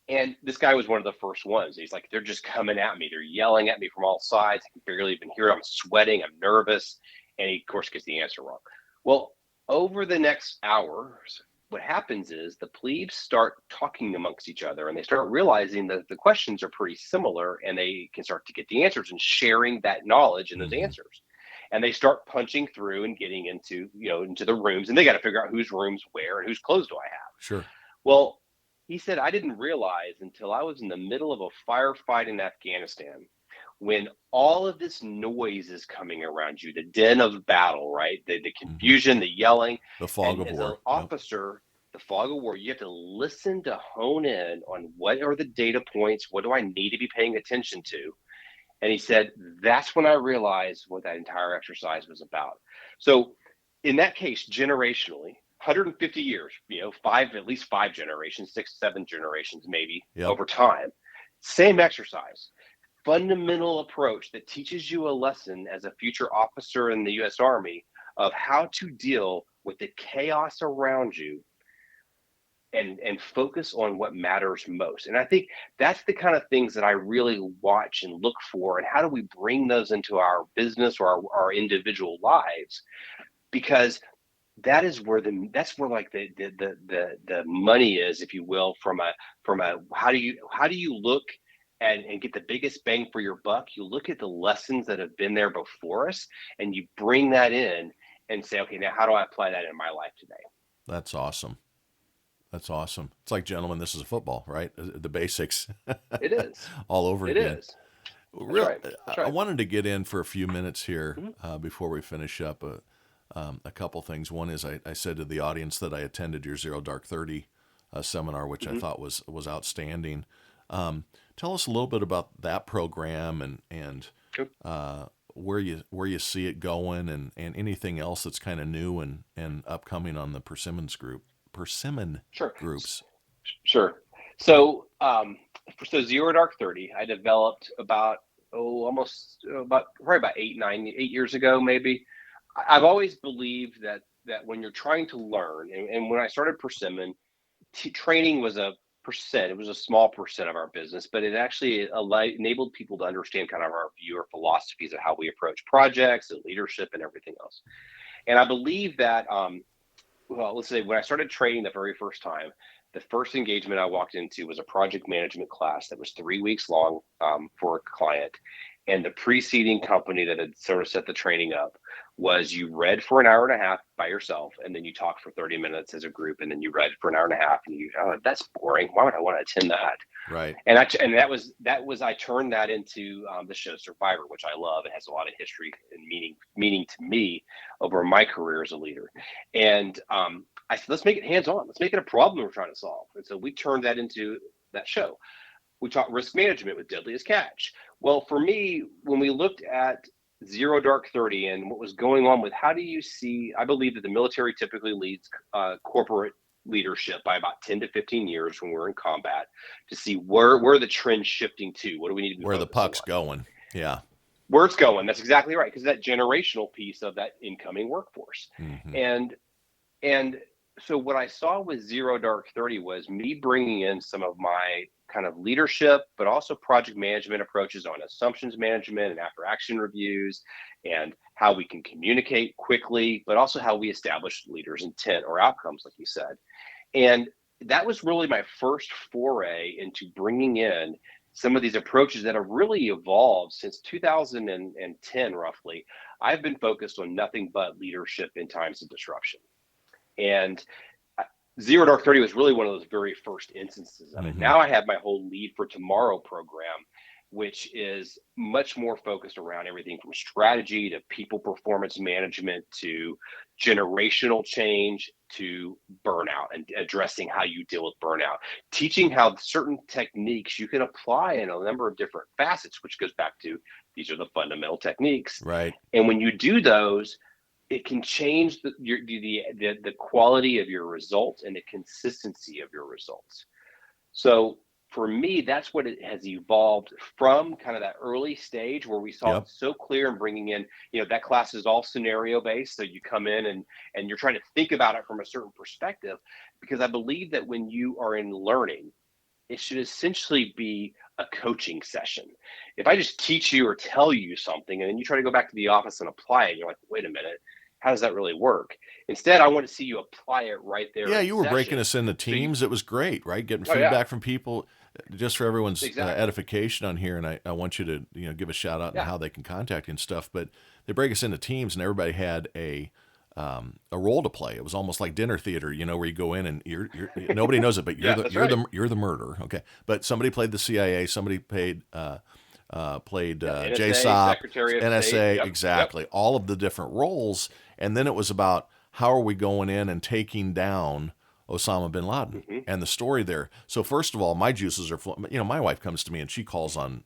And this guy was one of the first ones. He's like, they're just coming at me. They're yelling at me from all sides. I can barely even hear it. I'm sweating. I'm nervous. And he, of course, gets the answer wrong. Well, over the next hours, what happens is the plebes start talking amongst each other and they start realizing that the questions are pretty similar and they can start to get the answers and sharing that knowledge and those Mm-hmm. answers. And they start punching through and getting into, into the rooms, and they got to figure out whose rooms where and whose clothes do I have. Sure. Well, he said, I didn't realize until I was in the middle of a firefight in Afghanistan when all of this noise is coming around you, the din of battle, right? The Mm-hmm. confusion, the yelling. The fog And of as an war. Yep. officer, the fog of war, you have to listen to hone in on what are the data points? What do I need to be paying attention to? And he said, that's when I realized what that entire exercise was about. So in that case, generationally, 150 years, at least five generations, six, seven generations, maybe Yep. over time, same exercise, fundamental approach that teaches you a lesson as a future officer in the U.S. Army of how to deal with the chaos around you and focus on what matters most. And I think that's the kind of things that I really watch and look for. And how do we bring those into our business or our individual lives? Because that's where like the money is, if you will, from a how do you look and get the biggest bang for your buck. You look at the lessons that have been there before us and you bring that in and say, okay, now how do I apply that in my life today? That's awesome. That's awesome. It's like, gentlemen, this is football, right? The basics It is. all over It again. is. That's Real, right. That's I right. wanted to get in for a few minutes here Mhm. before we finish up a couple things. One is I said to the audience that I attended your Zero Dark 30 seminar, which I Mhm. thought was outstanding. Tell us a little bit about that program and Good. where you see it going and anything else that's kind of new and upcoming on the Persimmon Sure. groups. Sure. So Zero Dark 30, I developed about almost about probably about 8 years ago, maybe. I've always believed that when you're trying to learn, and when I started Persimmon, training was a percent. It was a small percent of our business, but it actually enabled people to understand kind of our view or philosophies of how we approach projects and leadership and everything else. And I believe that well, let's say when I started training the very first time, the first engagement I walked into was a project management class that was 3 weeks long for a client. And the preceding company that had sort of set the training up was you read for an hour and a half by yourself, and then you talked for 30 minutes as a group, and then you read for an hour and a half, and you, oh, that's boring. Why would I want to attend that? Right. And that was I turned that into the show Survivor, which I love. It has a lot of history and meaning to me over my career as a leader. And I said, let's make it hands on. Let's make it a problem we're trying to solve. And so we turned that into that show. We taught risk management with Deadliest Catch. Well, for me, when we looked at Zero Dark 30 and what was going on with how do you see, I believe that the military typically leads corporate leadership by about 10 to 15 years when we're in combat to see where the trend's shifting to. What do we need to be Where the focusing puck's on? going. Yeah. Where it's going. That's exactly right. Because that generational piece of that incoming workforce. Hmm. And and so what I saw with Zero Dark 30 was me bringing in some of my kind of leadership, but also project management approaches on assumptions management and after action reviews and how we can communicate quickly, but also how we establish leaders' intent or outcomes, like you said. And that was really my first foray into bringing in some of these approaches that have really evolved since 2010, roughly. I've been focused on nothing but leadership in times of disruption. And Zero Dark 30 was really one of those very first instances of it. Hmm. Now I have my whole Lead for Tomorrow program, which is much more focused around everything from strategy to people performance management to generational change to burnout and addressing how you deal with burnout, teaching how certain techniques you can apply in a number of different facets, which goes back to these are the fundamental techniques. Right. And when you do those, it can change the quality of your results and the consistency of your results. So for me, that's what it has evolved from, kind of that early stage where we saw it Yep. so clear, and bringing in, that class is all scenario based. So you come in and you're trying to think about it from a certain perspective, because I believe that when you are in learning, it should essentially be a coaching session. If I just teach you or tell you something and then you try to go back to the office and apply it, you're like, wait a minute, how does that really work? Instead, I want to see you apply it right there Yeah, in you were breaking session. us into So you, teams. It was great, right? Getting oh yeah, feedback from people, just for everyone's exactly. edification on here. And I want you to give a shout out and Yeah, how they can contact you and stuff. But they break us into teams, and everybody had a role to play. It was almost like dinner theater, where you go in and you're nobody knows it, but yeah, that's right. you're the murderer. Okay, but somebody played the CIA, somebody played Yep, NSA, JSOP, Secretary of State. NSA, Yep, yep. exactly, all of the different roles. And then it was about how are we going in and taking down Osama bin Laden Hmm. and the story there. So first of all, my juices are flowing. My wife comes to me and she calls on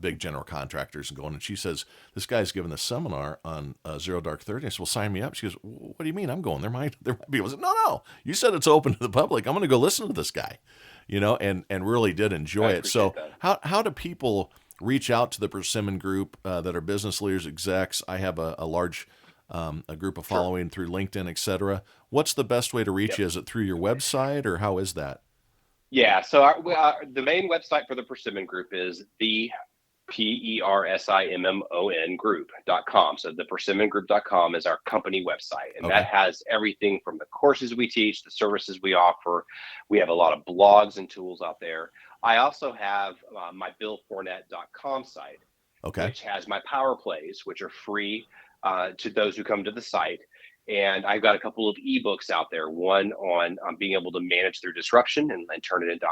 big general contractors and going, and she says, this guy's giving a seminar on Zero Dark 30. I said, well, sign me up. She goes, what do you mean? I'm going. There might be. I said, no, you said it's open to the public. I'm going to go listen to this guy, and really did I enjoy it. appreciate So that. how do people reach out to the Persimmon Group that are business leaders, execs? I have a large a group of Sure. following through LinkedIn, etc. What's the best way to reach Yep. you? Is it through your website or how is that? Yeah. So the main website for the Persimmon Group is the Persimmon group.com. So the persimmongroup.com is our company website. And that Okay. has everything from the courses we teach, the services we offer. We have a lot of blogs and tools out there. I also have my billfournet.com site, Okay. which has my power plays, which are free to those who come to the site. And I've got a couple of ebooks out there. One on being able to manage through disruption and turn it into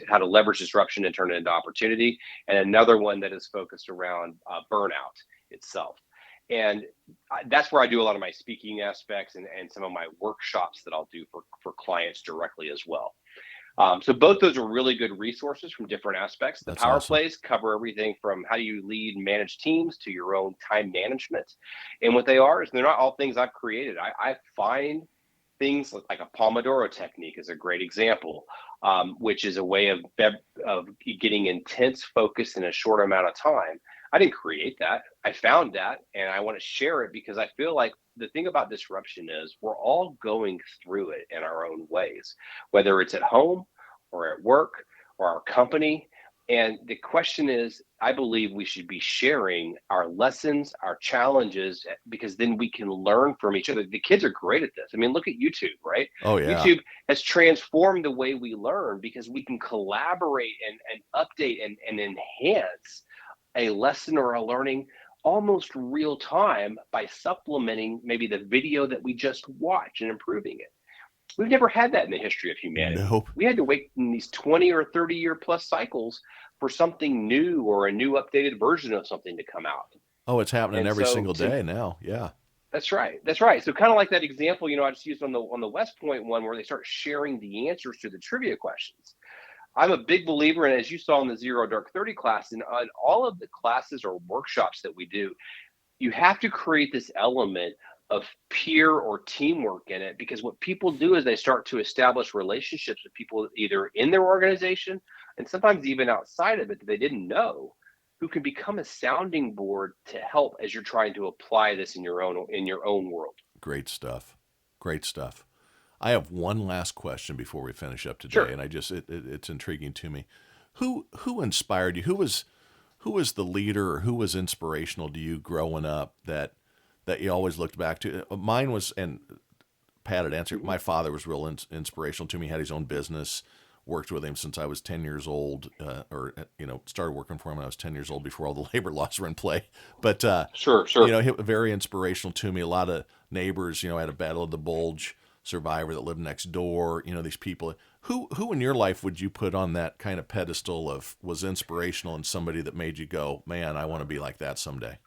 how to leverage disruption and turn it into opportunity. And another one that is focused around burnout itself. And that's where I do a lot of my speaking aspects and some of my workshops that I'll do for clients directly as well. So both those are really good resources from different aspects. The That's power awesome. plays cover everything from how do you lead and manage teams to your own time management. And what they are is they're not all things I've created. I find things like a Pomodoro technique is a great example, which is a way of getting intense focus in a short amount of time. I didn't create that. I found that, and I want to share it because I feel like the thing about disruption is we're all going through it in our own ways, whether it's at home or at work or our company. And the question is, I believe we should be sharing our lessons, our challenges, because then we can learn from each other. The kids are great at this. I mean, look at YouTube, right? Oh yeah. YouTube has transformed the way we learn because we can collaborate and update and enhance a lesson or a learning almost real time by supplementing maybe the video that we just watched and improving it. We've never had that in the history of humanity. Nope. We had to wait in these 20 or 30-year plus cycles for something new or a new updated version of something to come out. Oh, it's happening And every so single day now. Yeah. that's right. That's right. So kind of like that example, I just used on the West Point one where they start sharing the answers to the trivia questions. I'm a big believer, and as you saw in the Zero Dark 30 class, and on all of the classes or workshops that we do, you have to create this element of peer or teamwork in it, because what people do is they start to establish relationships with people either in their organization and sometimes even outside of it that they didn't know, who can become a sounding board to help as you're trying to apply this in your own world. Great stuff. Great stuff. I have one last question before we finish up today, Sure. and it's intriguing to me. Who inspired you? Who was the leader or who was inspirational to you growing up that you always looked back to? Mine was, and Pat had answered. Mhm. My father was real inspirational to me. He had his own business. Worked with him since I was 10 years old, or started working for him when I was 10 years old before all the labor laws were in play. But Sure, sure. very inspirational to me. A lot of neighbors, I had a Battle of the Bulge survivor that lived next door. These people. Who in your life would you put on that kind of pedestal of was inspirational and somebody that made you go, man, I want to be like that someday?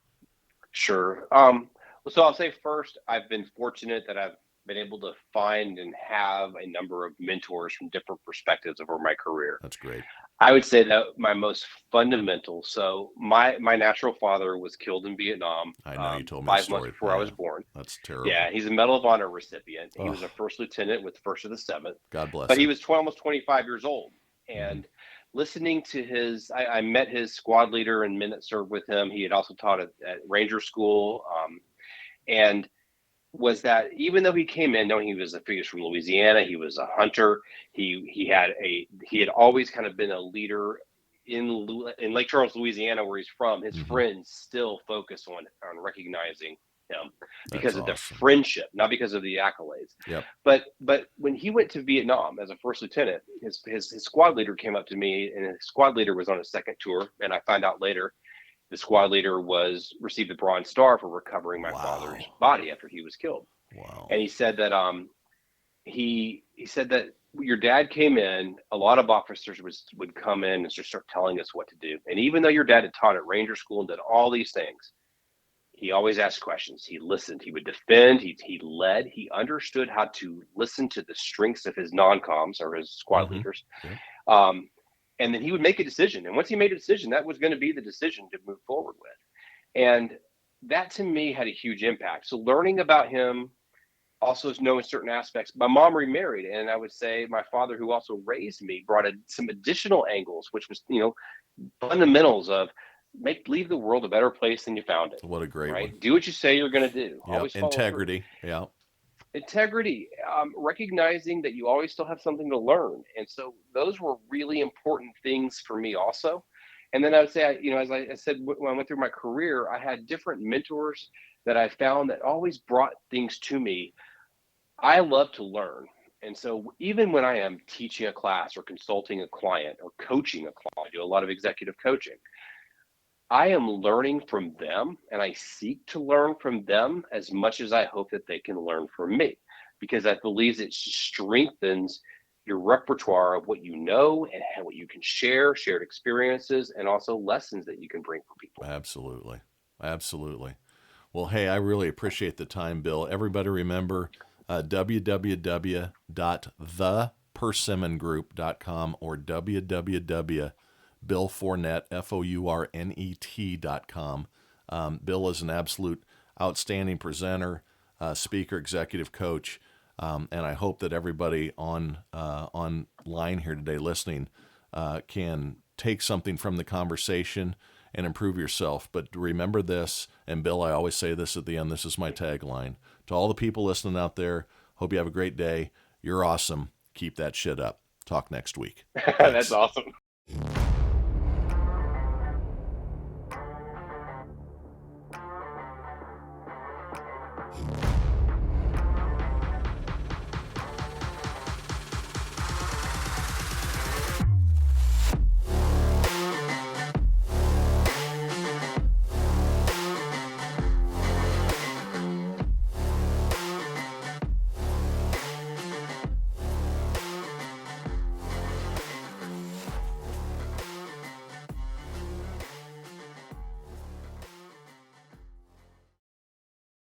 Sure. Well, so I'll say first, I've been fortunate that I've been able to find and have a number of mentors from different perspectives over my career. That's great. I would say that my most fundamental. So my natural father was killed in Vietnam I know you told me the 5 months story. before I was Yeah, born. that's terrible. Yeah, he's a Medal of Honor recipient. He was a Oh, first lieutenant with First of the Seventh, God but bless he him. was almost 25 years old. Hmm. And listening to I met his squad leader and men that served with him. He had also taught at Ranger School, and was that even though he came in knowing he was from Louisiana, he was a hunter. He had always kind of been a leader in Lake Charles, Louisiana, where he's from. His Mm-hmm. friends still focus on recognizing him That's because of the awesome. friendship, not because of the accolades. Yep. But when he went to Vietnam as a first lieutenant, his squad leader came up to me, and his squad leader was on a second tour, and I found out later the squad leader received the Bronze Star for recovering my father's Wow. body after he was killed. Wow. And he said that he said that your dad came in, a lot of officers would come in and just start telling us what to do. And even though your dad had taught at Ranger School and did all these things, he always asked questions. He listened. He would defend. He led. He understood how to listen to the strengths of his non-coms or his squad Mm-hmm. leaders. Yep. And then he would make a decision. And once he made a decision, that was going to be the decision to move forward with. And that to me had a huge impact. So learning about him, also knowing certain aspects. My mom remarried, and I would say my father, who also raised me, brought some additional angles, which was, fundamentals of leave the world a better place than you found it. What a great one. Right? Do what you say you're going to do. Yep. Always follow through. Integrity. Yeah. Integrity, recognizing that you always still have something to learn. And so those were really important things for me also. And then I would say, as I said, when I went through my career, I had different mentors that I found that always brought things to me. I love to learn. And so even when I am teaching a class or consulting a client or coaching a client, I do a lot of executive coaching. I am learning from them, and I seek to learn from them as much as I hope that they can learn from me, because I believe it strengthens your repertoire of what you know and what you can share, shared experiences, and also lessons that you can bring for people. Absolutely. Absolutely. Well, hey, I really appreciate the time, Bill. Everybody remember www.thepersimmongroup.com or www.billfournet, Fournet.com. Bill is an absolute outstanding presenter, speaker, executive coach, and I hope that everybody online here today listening can take something from the conversation and improve yourself. But remember this, and Bill, I always say this at the end, this is my tagline. To all the people listening out there, hope you have a great day. You're awesome. Keep that shit up. Talk next week. That's awesome.